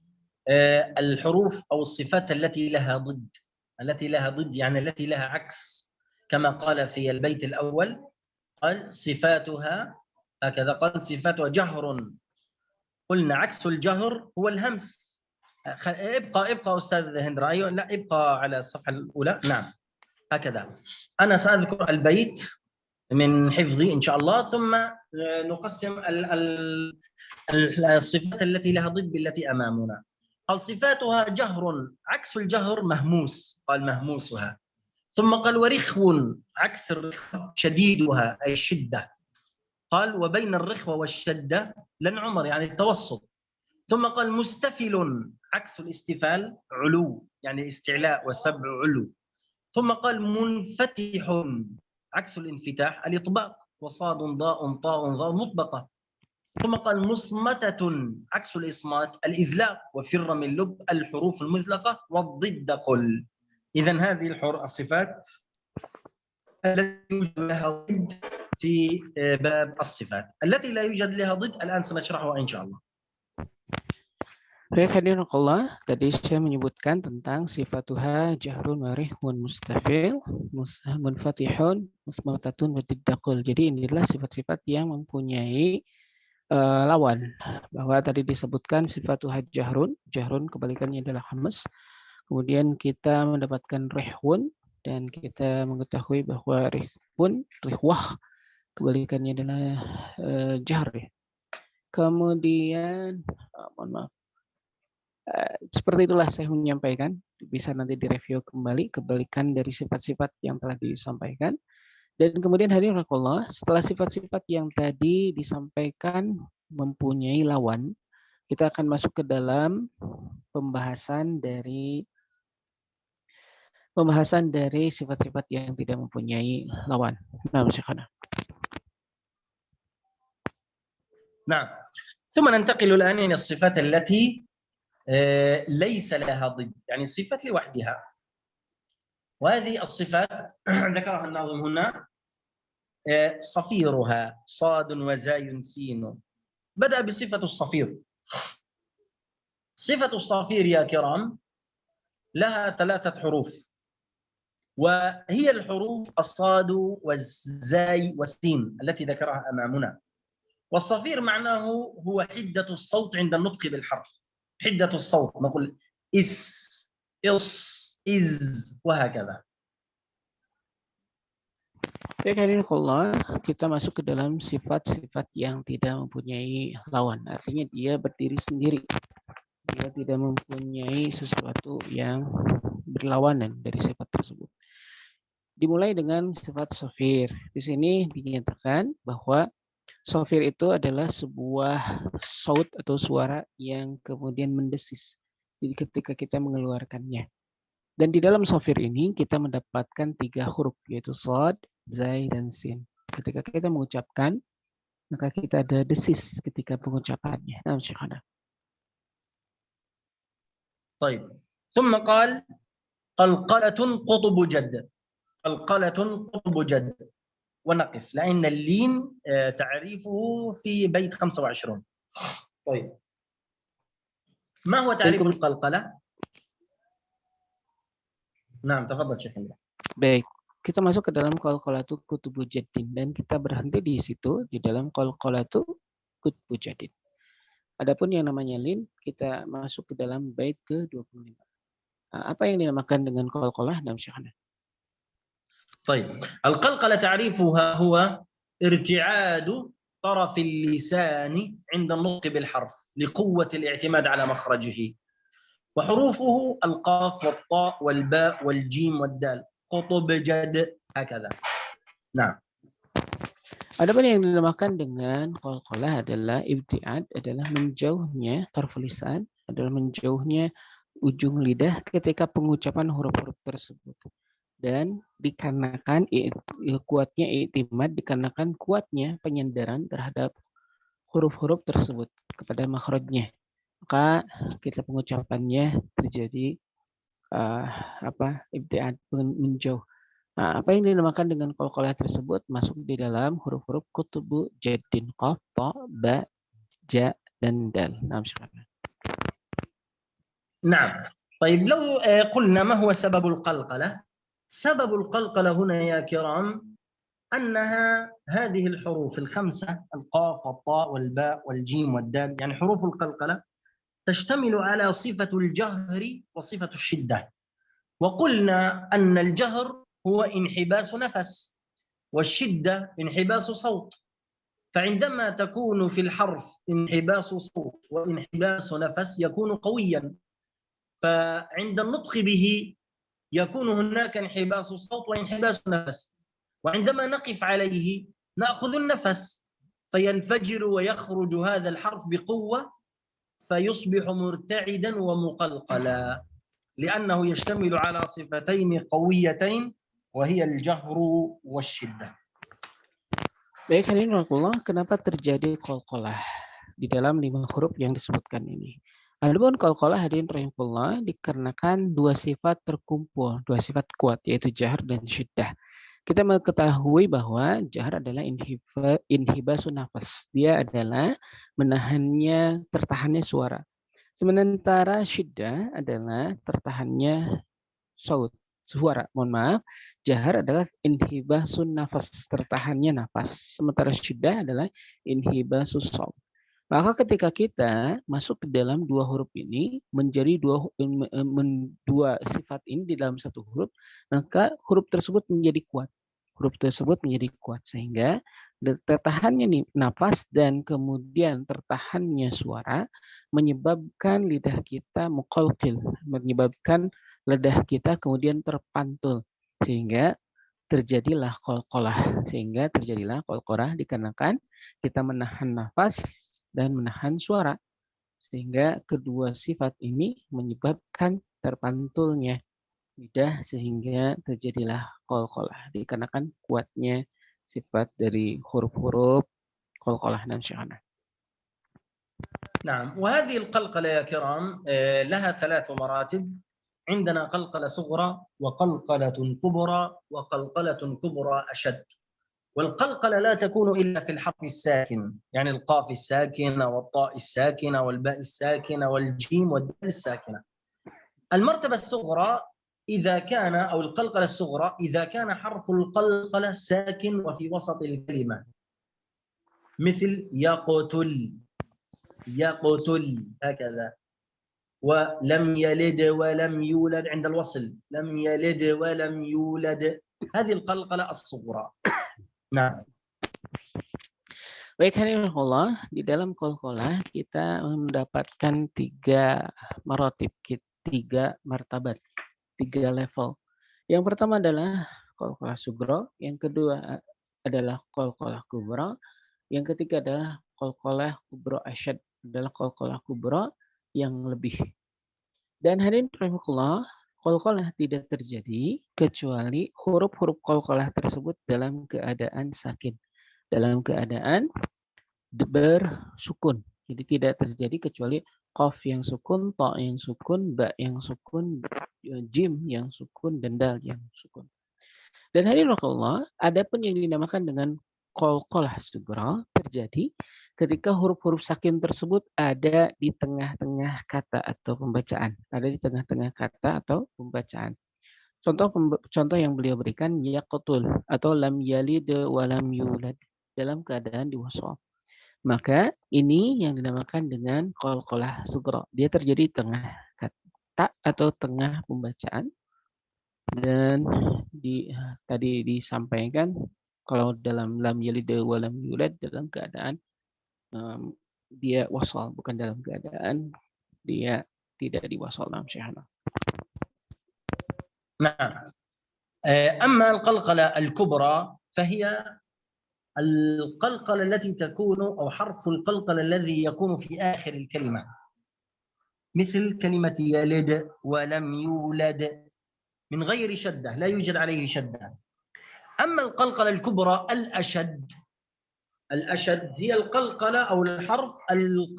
الحروف أو الصفات التي لها ضد، يعني التي لها عكس، كما قال في البيت الأول قال صفاتها هكذا، قال صفاتها جهر. قلنا عكس الجهر هو الهمس. ابقى أستاذ هندرا، أيوة لا ابقى على الصفحة الأولى. نعم هكذا. أنا سأذكر البيت من حفظي إن شاء الله، ثم نقسم الصفات التي لها ضد التي أمامنا. قال صفاتها جهر، عكس الجهر مهموس، قال مهموسها. ثم قال ورخو، عكس الرخوة شديدها أي الشدة، قال وبين الرخوة والشدة لن عمر يعني التوسط. ثم قال مستفل، عكس الاستفال علو يعني استعلاء، والسبع علو. ثم قال منفتح، عكس الانفتاح الإطباق، وصاد ضاء طاء ظاء مطبقة. ثم قال مصمتة، عكس الإصمات الإذلاق، وفر من لب الحروف المذلقة، والضد قل. إذن هذه الصفات التي يوجد لها ضد في باب الصفات. التي لا يوجد لها ضد الآن سنشرحها إن شاء الله. Baik, hadirin Allah, tadi saya menyebutkan tentang sifatuha jahrun warihun mustafil, munfatihun, musmatatun, wadiddaqul. Jadi inilah sifat-sifat yang mempunyai lawan. Bahwa tadi disebutkan sifatuha jahrun, jahrun kebalikannya adalah hamas. Kemudian kita mendapatkan rihwun, dan kita mengetahui bahwa rihwah kebalikannya adalah jahr. Kemudian, mohon maaf. Seperti itulah saya menyampaikan, bisa nanti direview kembali kebalikan dari sifat-sifat yang telah disampaikan. Dan kemudian hadirin rahimakumullah, setelah sifat-sifat yang tadi disampaikan mempunyai lawan, kita akan masuk ke dalam pembahasan dari sifat-sifat yang tidak mempunyai lawan. Nah, Syekhana. نعم. ثم ننتقل الآن إلى الصفات التي ليس لها ضد، يعني صفة لوحدها. وهذه الصفات ذكرها الناظم هنا صفيرها صاد وزاي سين. بدأ بصفة الصفير. صفة الصفير يا كرام لها 3 حروف، وهي الحروف الصاد والزاي والسين التي ذكرها أمامنا. والصفير معناه هو حدة الصوت عند النطق بالحرف، حدة الصوت، نقول إس، إص، إز، وهكذا. Baik, hadirin Allah, kita masuk ke dalam sifat-sifat yang tidak mempunyai lawan. Artinya dia berdiri sendiri. Dia tidak mempunyai sesuatu yang berlawanan dari sifat tersebut. Dimulai dengan sifat sofir. Di sini dinyatakan bahwa sofir itu adalah sebuah saut atau suara yang kemudian mendesis. Jadi ketika kita mengeluarkannya. Dan di dalam sofir ini kita mendapatkan 3 huruf, yaitu shad, zai, dan sin. Ketika kita mengucapkan, maka kita ada desis ketika pengucapannya. Nah, Syekhana. طيب. ثم قال قلقلة قطب جد. قلقلة قطب جد. ونقف لأن اللين تعريفه في بيت 25. طيب. ما هو تعريف القلقلة؟ Nah, tafadhal Syekh Indra. Baik, kita masuk ke dalam qalqalatu kutubu jaddin dan kita berhenti di situ di dalam qalqalatu kutubu jaddin. Adapun yang namanya lin, kita masuk ke dalam bait ke-25. Apa yang dinamakan dengan qalqalah dalam Syekhana? طيب، القلقلة تعريفها هو ارتعاد طرف اللسان عند النطق بالحرف لقوة الاعتماد على مخرجه. وحروفه القاف والطاء والباء والجيم والدال. قطب جد هكذا. نعم. Adapun yang dinamakan dengan qalqalah adalah ibtiad, adalah menjauhnya tarful lisan, adalah menjauhnya ujung lidah ketika pengucapan huruf-huruf tersebut. Dan dikarenakan kuatnya i'timad, dikarenakan kuatnya penyandaran terhadap huruf-huruf tersebut kepada makhrajnya, maka kita pengucapannya terjadi ibtiad, menjauh. Apa yang dinamakan dengan qalqalah tersebut masuk di dalam huruf-huruf kutubu jaddin, qaf, ta, ba, ja, dan dal. نعم. طيب لو قلنا ما هو سبب القلقلة؟ سبب القلقلة هنا يا كرام أنها هذه الحروف ال5 القاف والطاء والباء والجيم والدال، يعني حروف القلقلة تشتمل على صفة الجهر وصفة الشدة. وقلنا أن الجهر هو انحباس نفس، والشدة انحباس صوت. فعندما تكون في الحرف انحباس صوت وانحباس نفس يكون قويا، فعند النطق به يكون هناك انحباس الصوت وانحباس النفس، وعندما نقف عليه نأخذ النفس فينفجر ويخرج هذا الحرف بقوة فيصبح مرتعدا ومقلقلا، لأنه يشتمل على صفتين قويتين وهي الجهر والشدة. Baik, hadirin rahimakumullah, kenapa terjadi qalqalah di dalam 5 huruf yang disebutkan ini? Adapun qalqalah, hadirin rahimakumullah, dikarenakan dua sifat terkumpul, dua sifat kuat, yaitu jahar dan syiddah. Kita mengetahui bahwa jahar adalah inhibasun nafas. Dia adalah menahannya, tertahannya suara. Sementara syiddah adalah tertahannya suara. Mohon maaf, jahar adalah inhibasun nafas, tertahannya nafas. Sementara syiddah adalah inhibasus shaut. Maka ketika kita masuk ke dalam dua huruf ini, menjadi dua sifat ini di dalam satu huruf, maka huruf tersebut menjadi kuat. Huruf tersebut menjadi kuat sehingga tertahannya nafas dan kemudian tertahannya suara menyebabkan lidah kita muqalqil, menyebabkan lidah kita kemudian terpantul sehingga terjadilah qalqalah. Sehingga terjadilah qalqalah dikarenakan kita menahan nafas dan menahan suara, sehingga kedua sifat ini menyebabkan terpantulnya lidah sehingga terjadilah qalqalah dikarenakan kuatnya sifat dari huruf-huruf qalqalah dan syahana. نعم، وهذه القلقلة يا كرام لها 3 مراتب. عندنا قلقلة صغرى وقلقلة كبرى وقلقلة كبرى أشد. والقلقلة لا تكون إلا في الحرف الساكن، يعني القاف الساكنة والطاء الساكنة والباء الساكنة والجيم والدال الساكنة. المرتبة الصغرى إذا كان، أو القلقلة الصغرى إذا كان حرف القلقلة ساكن وفي وسط الكلمة، مثل يقتل، يقتل هكذا، ولم يلد ولم يولد عند الوصل، لم يلد ولم يولد، هذه القلقلة الصغرى. Nah. Baik, hadirinullah, di dalam qalqalah kita mendapatkan 3 marotib, 3 martabat, 3 level. Yang pertama adalah qalqalah sugro, yang kedua adalah qalqalah kubra, yang ketiga adalah qalqalah kubra asyad, adalah qalqalah kubra yang lebih. Dan hadirin rahimakumullah, qalqalah tidak terjadi kecuali huruf-huruf qalqalah tersebut dalam keadaan sakin, dalam keadaan bersukun. Jadi tidak terjadi kecuali qaf yang sukun, ta yang sukun, ba yang sukun, jim yang sukun, dan dal yang sukun. Dan hadirin rahimakumullah, adapun yang dinamakan dengan qalqalah sugra terjadi ketika huruf-huruf sakin tersebut ada di tengah-tengah kata atau pembacaan. Ada di tengah-tengah kata atau pembacaan. Contoh yang beliau berikan, yaqtul atau lam yalid wa lam yulad, dalam keadaan diwasal. Maka ini yang dinamakan dengan qalqalah sugra. Dia terjadi di tengah kata atau tengah pembacaan. Dan tadi disampaikan kalau dalam lam yalid wa lam yulad dalam keadaan dia wasal, bukan dalam keadaan dia tidak diwasal. Naam Syaikhana. نعم. أما القلقلة الكبرى فهي القلقلة التي تكون، أو حرف القلقلة الذي يكون في آخر الكلمة، مثل كلمة يلد ولم يولد من غير شدة، لا يوجد عليه شدة. أما القلقلة الكبرى الأشد هي القلقلة أو الحرف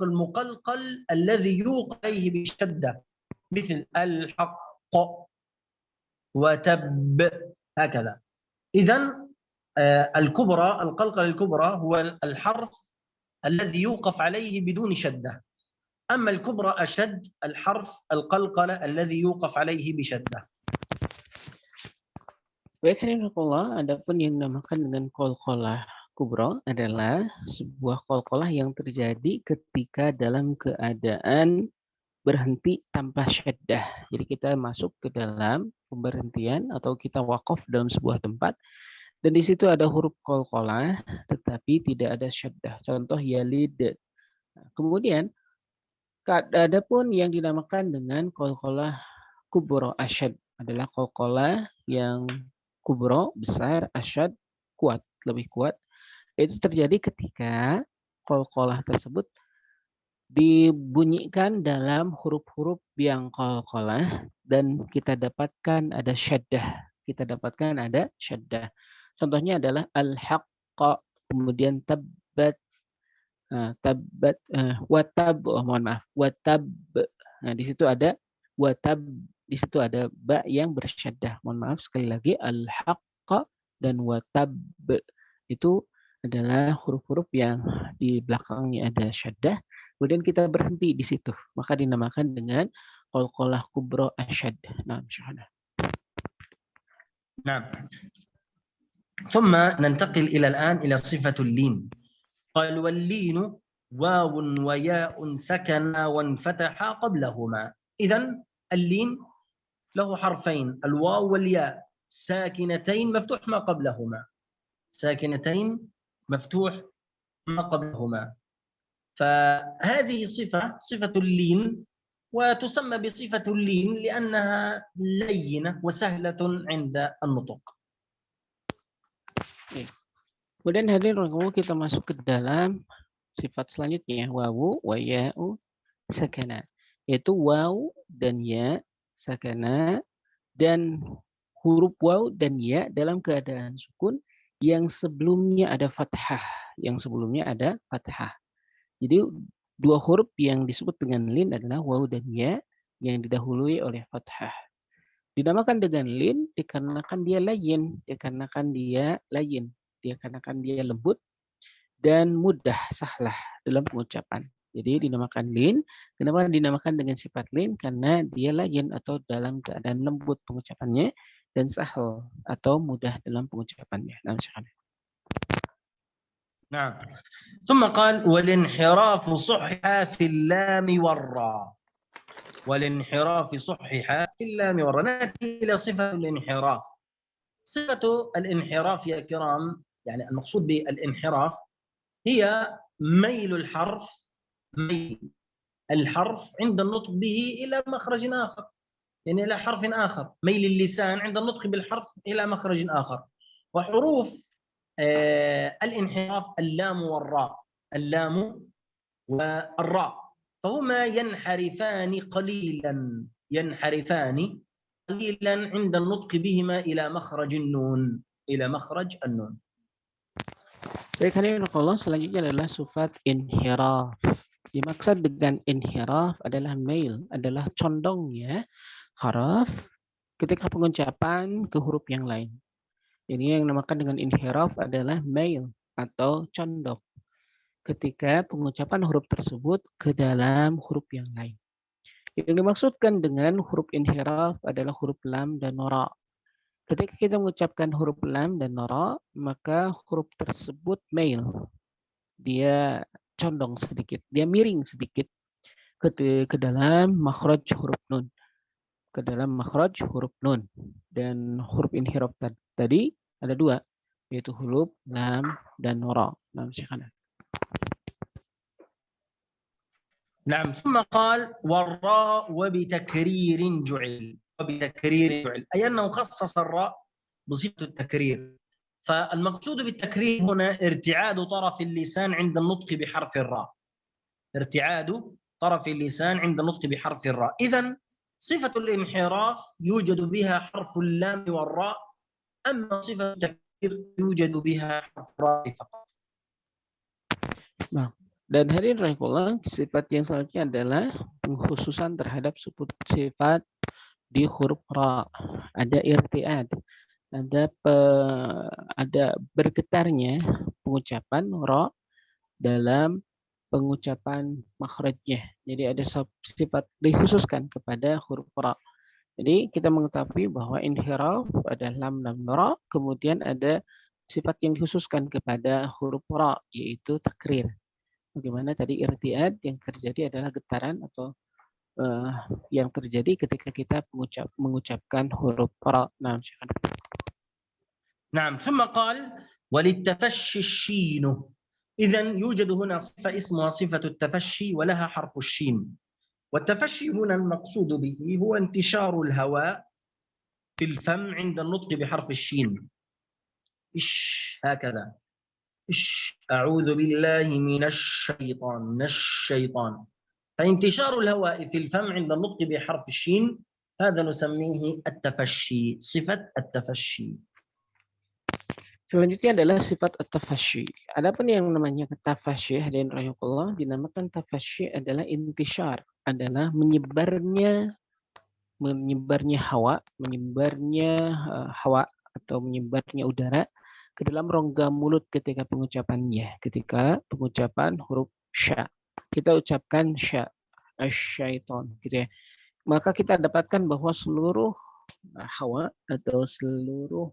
المقلقل الذي يوقع عليه بشدة، مثل الحق وتب هكذا. إذن الكبرى، القلقلة الكبرى هو الحرف الذي يوقف عليه بدون شدة. أما الكبرى أشد الحرف القلقلة الذي يوقف عليه بشدة. Baik, hadirinullah, adapun yang dinamakan dengan qalqalah kubra adalah sebuah qalqalah yang terjadi ketika dalam keadaan berhenti tanpa syaddah. Jadi kita masuk ke dalam pemberhentian atau kita waqaf dalam sebuah tempat dan di situ ada huruf qalqalah tetapi tidak ada syaddah. Contoh yalid. Kemudian Adapun yang dinamakan dengan qalqalah kubro asyad adalah qalqalah yang kubro besar, asyad kuat, lebih kuat. Itu terjadi ketika qalqalah tersebut dibunyikan dalam huruf-huruf yang qalqalah dan kita dapatkan ada syaddah. Kita dapatkan ada syaddah. Contohnya adalah al-haqqa, kemudian tabbat, tabbat, watab, mohon maaf, watab. Nah, di situ ada watab, di situ ada ba yang bersyaddah. Mohon maaf sekali lagi, al-haqqa dan watab itu adalah huruf-huruf yang di belakangnya ada syaddah, kemudian kita berhenti di situ, maka dinamakan dengan qalqalah kubro asyad. Nah, syahada. نعم. ثم ننتقل إلى الآن إلى صفة اللين. قال واللين واو وياء سكنا وانفتحا قبلهما. إذن اللين له حرفين، الواو والياء ساكنتين مفتوح ما قبلهما، ساكنتين مفتوح ما قبلهما. فهذه صفة اللين، وتسمى بصفة اللين لأنها لينة وسهلة عند النطق. Kemudian hadirin kita masuk ke dalam sifat selanjutnya, wawu wa ya'u sakana, yaitu waw dan ya sakana, dan huruf waw dan ya dalam keadaan sukun yang sebelumnya ada fathah, Jadi dua huruf yang disebut dengan lin adalah waw dan ya yang didahului oleh fathah. Dinamakan dengan lin dikarenakan dia layin, dikarenakan dia lembut dan mudah sahlah dalam pengucapan. Jadi dinamakan lin. Kenapa dinamakan dengan sifat lin? Karena dia layin atau dalam keadaan lembut pengucapannya dan sahal atau mudah dalam pengucapannya. نعم. ثم قال والانحراف صحح في اللام والراء. والانحراف صحح في اللام والراء. نأتي إلى صفة الانحراف. صفة الانحراف يا كرام، يعني المقصود بالانحراف هي ميل الحرف عند النطق به إلى مخرج آخر، يعني إلى حرف آخر، ميل اللسان عند النطق بالحرف إلى مخرج آخر. وحروف الانحراف اللام والراء، فهما ينحرفان قليلا عند النطق بهما إلى مخرج النون. Baik, hadirin Allah, selanjutnya adalah sifat inhiraf. Dimaksud dengan inhiraf adalah mail, adalah condongnya haraf ketika pengucapan ke huruf yang lain. Ini yang dinamakan dengan inhiraf adalah mail atau condong ketika pengucapan huruf tersebut ke dalam huruf yang lain. Yang dimaksudkan dengan huruf inhiraf adalah huruf lam dan ra. Ketika kita mengucapkan huruf lam dan ra, maka huruf tersebut mail. Dia condong sedikit, dia miring sedikit ke dalam makhraj huruf nun. Dan huruf inhiraf tadi ada dua, yaitu huruf lam dan ra. نعم. ثم قال والراء وبتكرير جعل. أي أنه خصص الراء بصفة التكرير. فالمقصود بالتكرير هنا ارتعاد طرف اللسان عند النطق بحرف الراء. إذن صفة الانحراف يوجد بها حرف اللام والراء، أما صفة التكرير يوجد بها حرف الراء فقط. Dan hadirin rahimahullah, sifat yang selanjutnya adalah pengkhususan terhadap sifat di huruf ra. Ada irtiad, ada bergetarnya pengucapan ra dalam pengucapan makhrajnya. Jadi ada sifat dikhususkan kepada huruf ra. Jadi kita mengetahui bahwa inhiraf ada lam dan ra, kemudian ada sifat yang dikhususkan kepada huruf ra, yaitu takrir. Bagaimana tadi irtiad yang terjadi adalah getaran atau yang terjadi ketika kita mengucapkan huruf ra. نعم. ثم قال وللتفشي الشين. إذن يوجد هنا صفة اسمها صفة التفشي ولها حرف الشين. والتفشي هنا المقصود به هو انتشار الهواء في الفم عند النطق بحرف الشين. إش هكذا، إش أعوذ بالله من الشيطان. فانتشار الهواء في الفم عند النطق بحرف الشين هذا نسميه التفشي، صفة التفشي. Selanjutnya adalah sifat at-tafasyi. Adapun yang namanya tafasyi, hadirin rahimakumullah, dinamakan tafasyi adalah intishar, adalah menyebarnya hawa, hawa atau menyebarnya udara ke dalam rongga mulut ketika pengucapannya, ketika pengucapan huruf sya. Kita ucapkan sya, asyaiton, gitu ya. Maka kita dapatkan bahwa seluruh hawa atau seluruh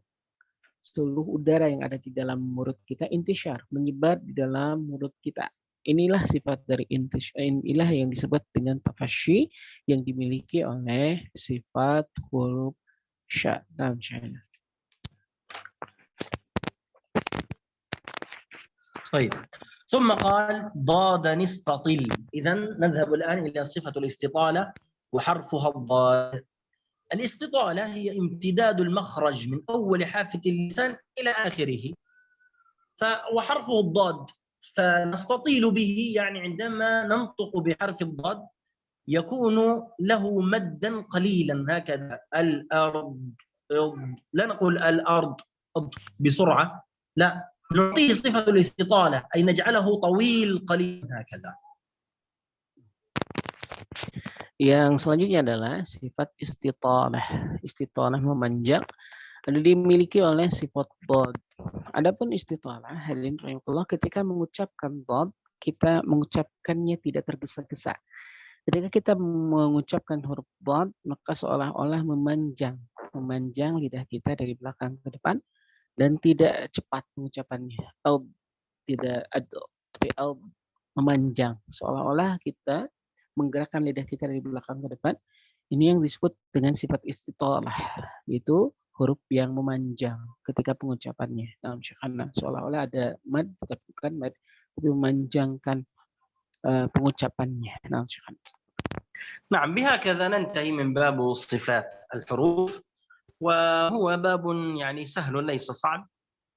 udara yang ada di dalam mulut kita intishar, menyebar di dalam mulut kita. Inilah sifat dari inilah yang disebut dengan tafasyi yang dimiliki oleh sifat huruf sya. طيب ثم قال ضاد نستطيل. إذا نذهب الآن إلى صفة الاستطالة وحرفها الضاد. الاستطالة هي امتداد المخرج من أول حافة اللسان إلى آخره، وحرفه الضاد، فنستطيل به يعني عندما ننطق بحرف الضاد يكون له مدا قليلا هكذا، الأرض، لا نقول الأرض بسرعة، لا، نعطيه صفة الاستطالة أي نجعله طويل قليلا هكذا. Yang selanjutnya adalah sifat istitalah. Istitalah memanjang dimiliki oleh sifat dhad. Adapun istitalah, hadirin rahimakumullah, ketika mengucapkan dhad, kita mengucapkannya tidak tergesa-gesa. Ketika kita mengucapkan huruf dhad, maka seolah-olah memanjang lidah kita dari belakang ke depan dan tidak cepat pengucapannya. Tapi memanjang, seolah-olah kita menggerakkan lidah kita dari belakang ke depan. Ini yang disebut dengan sifat istitalah, yaitu huruf yang memanjang ketika pengucapannya. Karena seolah-olah ada mad, tapi bukan mad, tapi memanjangkan pengucapannya. نعم، بهكذا ننتهي من باب صفات الحروف، وهو باب يعني سهل ليس صعب.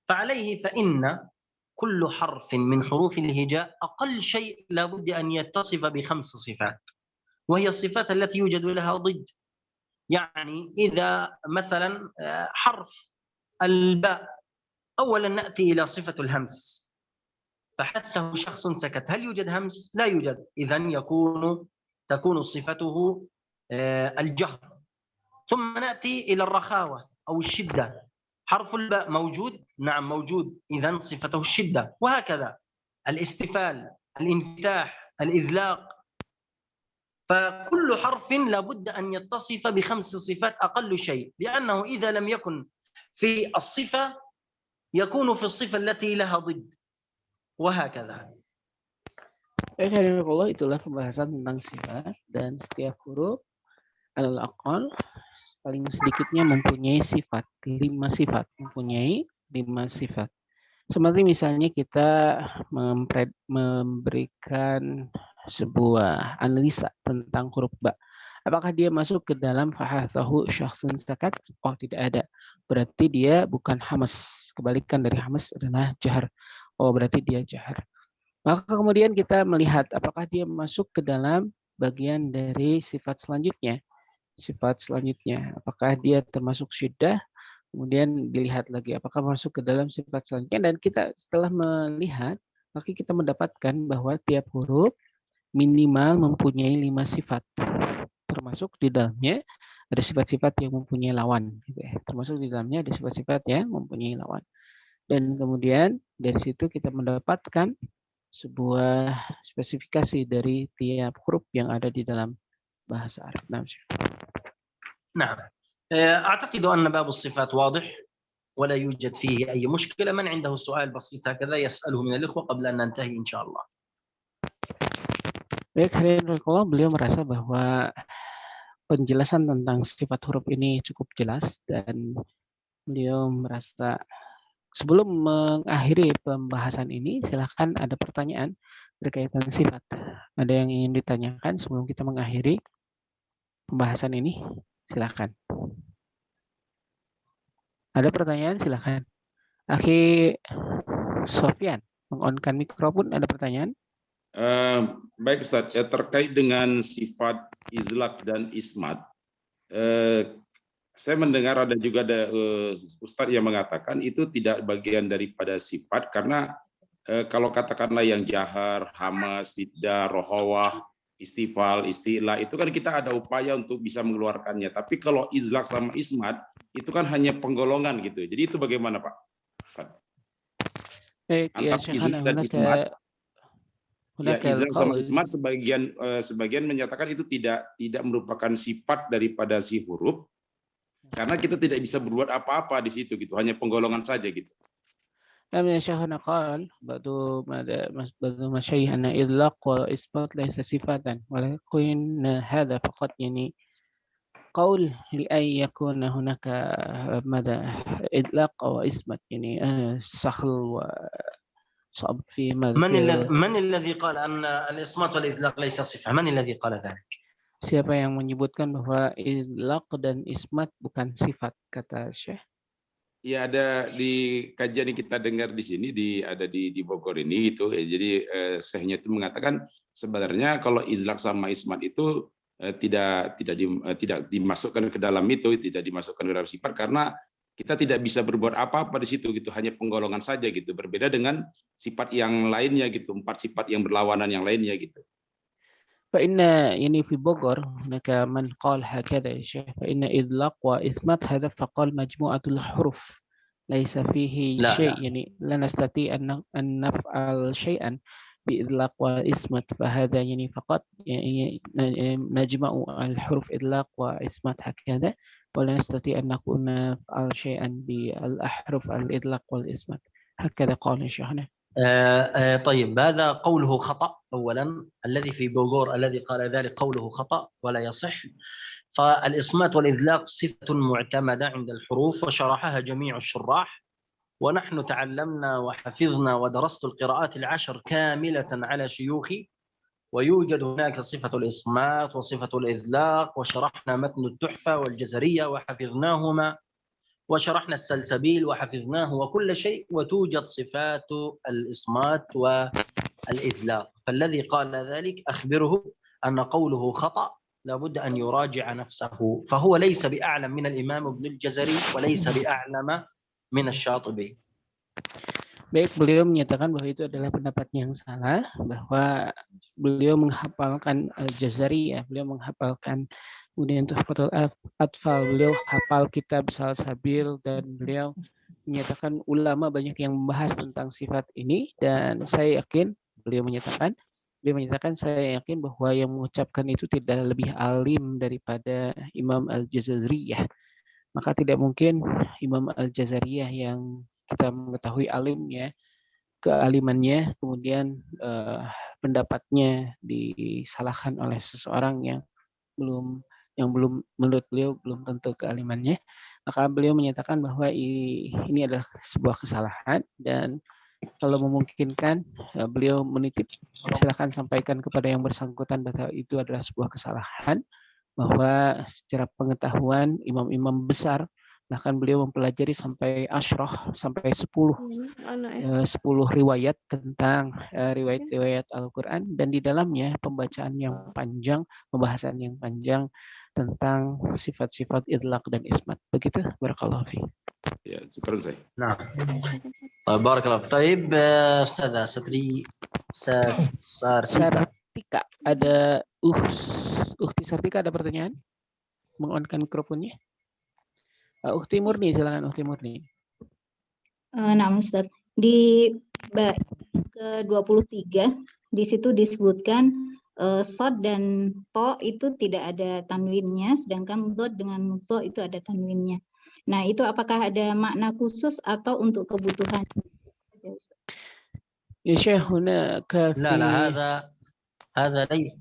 فعليه فإن كل حرف من حروف الهجاء أقل شيء لابد أن يتصف ب5 صفات، وهي الصفات التي يوجد لها ضد. يعني إذا مثلا حرف الباء، أولا نأتي إلى صفة الهمس، فحثه شخص سكت، هل يوجد همس؟ لا يوجد، إذن تكون صفته الجهر. ثم نأتي إلى الرخاوة أو الشدة، حرف الباء موجود؟ نعم موجود، إذن صفته الشدة. وهكذا الاستفال، الانفتاح، الإذلاق، فكل حرف لابد أن يتصف ب5 صفات أقل شيء، لأنه إذا لم يكن في الصفة يكون في الصفة التي لها ضد، وهكذا. Itulah pembahasan tentang sifat, dan setiap huruf al-aqal paling sedikitnya mempunyai sifat, 5 sifat, mempunyai 5 sifat. Seperti misalnya kita memberikan sebuah analisa tentang huruf ba. Apakah dia masuk ke dalam fahathahu syakhsun sakat? Oh, tidak ada. Berarti dia bukan hamas. Kebalikan dari hamas adalah jahar. Oh, berarti dia jahar. Maka kemudian kita melihat apakah dia masuk ke dalam bagian dari sifat selanjutnya. Sifat selanjutnya, apakah dia termasuk syiddah? Kemudian dilihat lagi apakah masuk ke dalam sifat selanjutnya, dan kita setelah melihat, maka kita mendapatkan bahwa tiap huruf minimal mempunyai 5 sifat. Termasuk di dalamnya ada sifat-sifat yang mempunyai lawan. Termasuk di dalamnya ada sifat-sifat yang mempunyai lawan. Dan kemudian dari situ kita mendapatkan sebuah spesifikasi dari tiap huruf yang ada di dalam bahasa Arab. نعم، أعتقد أن باب الصفات واضح ولا يوجد فيه أي مشكلة. من عنده سؤال بسيط هكذا يسأله من الإخوة قبل أن ننتهي إن شاء الله. Baik, hadirin, beliau merasa bahwa penjelasan tentang sifat huruf ini cukup jelas, dan beliau merasa sebelum mengakhiri pembahasan ini, silakan ada pertanyaan berkaitan sifat. Ada yang ingin ditanyakan sebelum kita mengakhiri pembahasan ini? Silakan. Ada pertanyaan? Silakan. Akhi Sofyan, meng-on-kan mikrofon, ada pertanyaan? Baik Ustaz, terkait dengan sifat izlaq dan ismat, saya mendengar ada juga ada Ustadz yang mengatakan itu tidak bagian daripada sifat karena kalau katakanlah yang jahar, hamas, sidda, rohawah, istifal, istilah itu kan kita ada upaya untuk bisa mengeluarkannya. Tapi kalau izlaq sama ismat itu kan hanya penggolongan gitu. Jadi itu bagaimana Pak Ustadz? Ya, Antara izlaq dan ismat. Ya, izlaq sama ismat sebagian menyatakan itu tidak merupakan sifat daripada si huruf. Karena kita tidak bisa berbuat apa-apa di situ gitu, hanya penggolongan saja gitu. Kami Syekhana qal ba'du masyayikh anna idlaq wa isbat laysa sifatan walakin hadha faqat yani qaul li ay yakuna hunaka mada idlaq wa isbat yani sahl wa صعب في من الذي قال أن الإصمات والإطلاق ليس صفة؟ من الذي قال ذلك؟ Siapa yang menyebutkan bahwa izlaq dan ismat bukan sifat, kata Syekh? Ya, ada di kajian yang kita dengar di sini, ada di Bogor ini itu. Jadi Syekhnya itu mengatakan sebenarnya kalau izlaq sama ismat itu tidak dimasukkan ke dalam itu, tidak dimasukkan ke dalam sifat karena kita tidak bisa berbuat apa-apa di situ gitu, hanya penggolongan saja gitu. Berbeda dengan sifat yang lainnya gitu, 4 sifat yang berlawanan yang lainnya gitu. فإن يعني في بوغر هناك من قال هكذا يا شيخ فإن إطلاق وإثبات هذا فقال مجموعة الحروف ليس فيه شيء يعني لا نستطيع أن نفعل شيئا بإطلاق وإثبات فهذا يعني فقط يعني نجمع الحروف إطلاق وإثبات هكذا ولا نستطيع أن نفعل شيئا بالأحرف الإطلاق والإثبات هكذا قال شيخنا. طيب هذا قوله خطأ أولا. الذي في بوغور الذي قال ذلك قوله خطأ ولا يصح. فالإصمات والإذلاق صفة معتمدة عند الحروف وشرحها جميع الشراح، ونحن تعلمنا وحفظنا ودرست القراءات 10 كاملة على شيوخي، ويوجد هناك صفة الإصمات وصفة الإذلاق، وشرحنا متن التحفة والجزرية وحفظناهما، وشرحنا السلسبيل وحفظناه وكل شيء، وتوجد صفات الإصمات والإذلاق. فالذي قال ذلك أخبره أن قوله خطأ لابد أن يراجع نفسه، فهو ليس بأعلم من الإمام ابن الجزري وليس بأعلم من الشاطبي. Baik, beliau menyatakan bahwa itu adalah pendapatnya yang salah, bahwa beliau menghafalkan Al-Jazari, ya, beliau menghafalkan kemudian Tuhfatul Atfal, beliau hafal kitab Salsabil, dan beliau menyatakan ulama banyak yang membahas tentang sifat ini, dan saya yakin beliau menyatakan saya yakin bahwa yang mengucapkan itu tidak lebih alim daripada Imam Al-Jazariyah. Maka tidak mungkin Imam Al-Jazariyah yang kita mengetahui alimnya, kealimannya, kemudian pendapatnya disalahkan oleh seseorang yang belum menurut beliau belum tentu kealimannya. Maka beliau menyatakan bahwa ini adalah sebuah kesalahan, dan kalau memungkinkan beliau menitip silakan sampaikan kepada yang bersangkutan bahwa itu adalah sebuah kesalahan, bahwa secara pengetahuan imam-imam besar bahkan beliau mempelajari sampai 10 riwayat tentang riwayat-riwayat Al-Quran, dan di dalamnya pembahasan yang panjang tentang sifat-sifat idlaq dan ismat. Begitu, barakallahu fi. Ya, syukur saya. Nah, barakallahu. Taib, Ustazah Sartika, ada Ukhti Sartika, ada pertanyaan? Mengonkan mikrofonnya. Ukhti Murni, silakan Ukhti Murni. Nah, Ustaz, di bait ke-23 di situ disebutkan sod dan to itu tidak ada tanwinnya, sedangkan dot dengan to itu ada tanwinnya. Nah, itu apakah ada makna khusus atau untuk kebutuhan? Ya Syekh, hunaka لا هذا ليس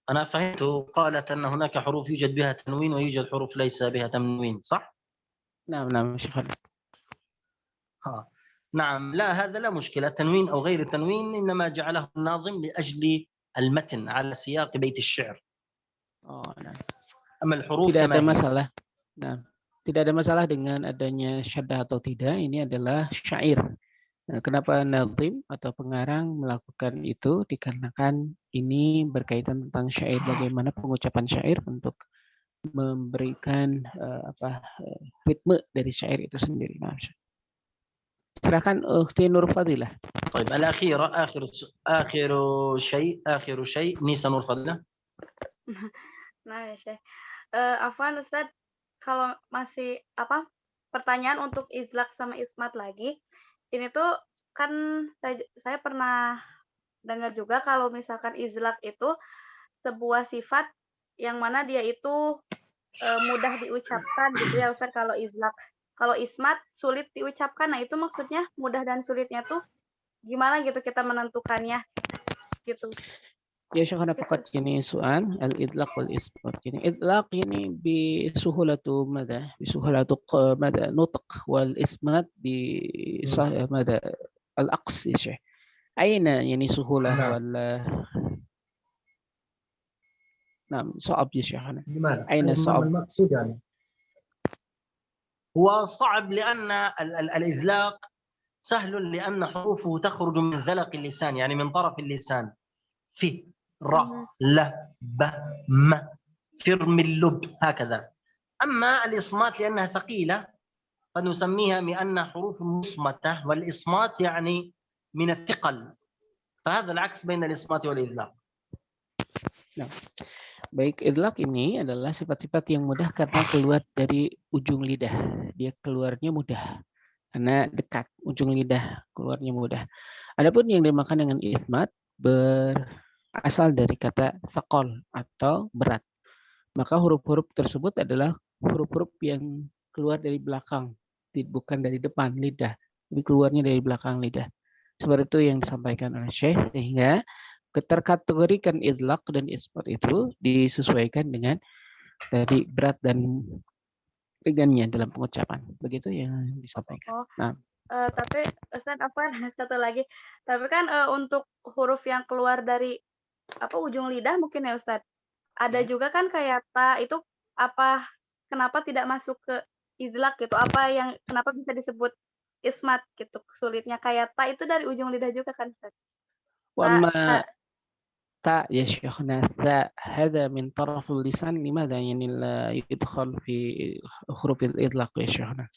أنا فهمت. قالت أن هناك حروف يوجد بها تنوين ويوجد حروف ليس بها تنوين، صح؟ نعم شيخنا. نعم لا هذا لا مشكلة تنوين أو غير تنوين إنما جعله الناظم لأجل المتن على سياق بيت الشعر. Oh, nah. أما الحروف Tidak كما ada هي. masalah. Nah, tidak ada masalah dengan adanya syaddah atau tidak. Ini adalah syair. Nah, kenapa nazim atau pengarang melakukan itu? Dikarenakan ini berkaitan tentang syair. Bagaimana pengucapan syair untuk memberikan ritme dari syair itu sendiri. Nah, silakan Ukhti Nur Fadilah. طيب الأخيرة آخر شيء نيسا نور فضيلة. Nah, ya Syekh. Afwan Ustaz, kalau masih pertanyaan untuk izlak sama ismat lagi. Ini tuh kan saya pernah dengar juga kalau misalkan izlak itu sebuah sifat yang mana dia itu mudah diucapkan gitu ya Ustaz kalau izlak. Kalau ismat sulit diucapkan. Nah, itu maksudnya mudah dan sulitnya tuh gimana gitu kita menentukannya gitu. Ya Syekh, فقط ini soal al-idlaq wal isbat. Ini idlaq ini bisuhulatu ماذا bisuhulatu ماذا نطق والاسمات ماذا العكس يا شيخ. أين يعني سهولة ولا نعم صعب يا شيخ. لماذا؟ أين صعب؟ المقصود يعني هو صعب لأن الإذلاق سهل لأن حروفه تخرج من ذلق اللسان يعني من طرف اللسان في را لا ب م فر من لب هكذا. أما الإصمات لأنها ثقيلة قد نسميها بأن حروف مصمتة والإصمات يعني من الثقل فهذا العكس بين الإصمات والإذلاق. Nah, baik idlaq ini adalah sifat-sifat yang mudah karena keluar dari ujung lidah. Dia keluarnya mudah karena dekat ujung lidah keluarnya mudah. Adapun yang dimakan dengan ismat berasal dari kata sakol atau berat. Maka huruf-huruf tersebut adalah huruf-huruf yang keluar dari belakang, bukan dari depan lidah, tapi keluarnya dari belakang lidah. Seperti itu yang disampaikan oleh Syekh, sehingga keterkategorikan idlaq dan isbat itu disesuaikan dengan dari berat dan ringannya dalam pengucapan. Begitu yang disampaikan. Nah. Tapi Ustaz satu lagi. Tapi kan untuk huruf yang keluar dari ujung lidah mungkin ya Ustaz. Ada juga kan kayak ta itu kenapa tidak masuk ke idlaq gitu? Kenapa bisa disebut ismat gitu? Sulitnya kayak ta itu dari ujung lidah juga kan Ustaz. تاء يا شيخنا تاء هذا من طرف اللسان لماذا يعني لا يدخل في حروف الإطلاق يا شيخنا؟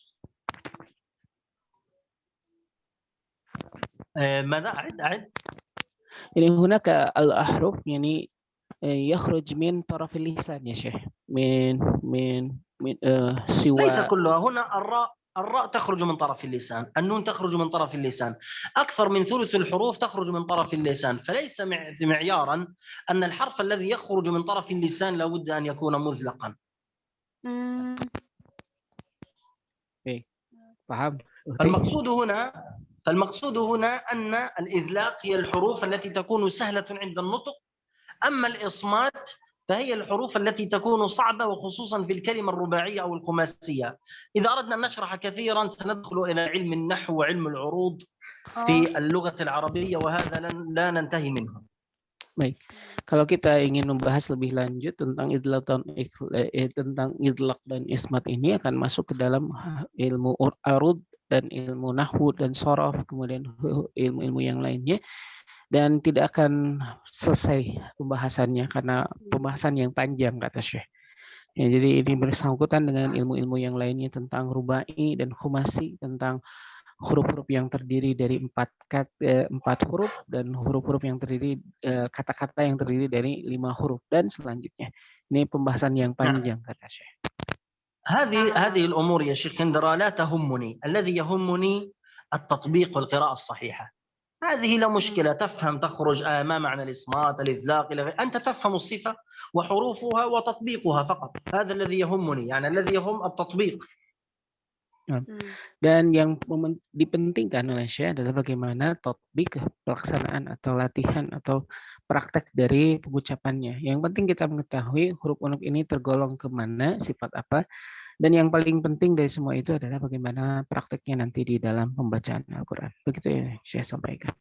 ماذا أعد؟ يعني هناك الأحرف يعني يخرج من طرف اللسان يا شيخ من سوى ليس كلها. هنا الراء تخرج من طرف اللسان، النون تخرج من طرف اللسان، أكثر من ثلث الحروف تخرج من طرف اللسان، فليس معيارا أن الحرف الذي يخرج من طرف اللسان لابد أن يكون مذلقا. فهم. فالمقصود هنا أن الإذلاق هي الحروف التي تكون سهلة عند النطق، أما الإصمات فهي الحروف التي تكون صعبة وخصوصا في الكلمة الرباعية أو الخماسية. إذا أردنا أن نشرح كثيرا سندخل إلى علم النحو وعلم العروض في اللغة العربية وهذا لا ننتهي منه. Baik, kalau kita ingin membahas lebih lanjut tentang idlaq dan ismat ini akan masuk ke dalam ilmu arud dan ilmu nahwu dan sorof, kemudian ilmu-ilmu yang lainnya. Dan tidak akan selesai pembahasannya karena pembahasan yang panjang kata Syekh. Ya, jadi ini bersangkutan dengan ilmu-ilmu yang lainnya tentang rubai dan khumasi, tentang huruf-huruf yang terdiri dari empat huruf dan huruf-huruf yang terdiri kata-kata yang terdiri dari 5 huruf dan selanjutnya. Ini pembahasan yang panjang kata Syekh. هذه الأمور يا شيخ هندرة لا تهمني، الذي يهمني التطبيق والقراءة الصحيحة. هذه لا مشكلة، تفهم تخرج ما معنى الإصمات الإذلاق إلى غيره، أنت تفهم الصفة وحروفها وتطبيقها فقط، هذا الذي يهمني، يعني الذي يهم التطبيق. Dan yang dipentingkan oleh Syekh adalah bagaimana tatbik, pelaksanaan atau latihan atau praktek dari pengucapannya. Yang penting kita mengetahui huruf-huruf ini tergolong kemana, sifat apa, Dan yang paling penting dari semua itu adalah bagaimana prakteknya nanti di dalam pembacaan Al-Quran. Begitu ya saya sampaikan.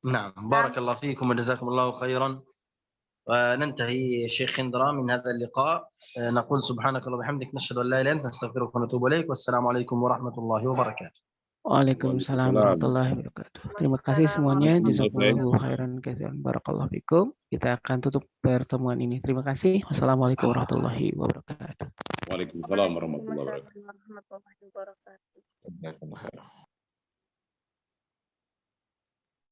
نعم بارك الله فيكم وجزاكم الله خيرا. وننتهي شيخ خندرة من هذا اللقاء. نقول سبحانك اللهم وبحمدك نشهد أن لا إله إلا أنت نستغفرك ونتوب إليك والسلام عليكم ورحمة الله وبركاته. Waalaikumsalam warahmatullahi wabarakatuh. Terima kasih semuanya. Jazakumullahu khairan katsiran. Barakallahu fikum. Kita akan tutup pertemuan ini. Terima kasih. Wassalamualaikum warahmatullahi wabarakatuh. Waalaikumsalam warahmatullahi wabarakatuh. Warahmatullahi wabarakatuh.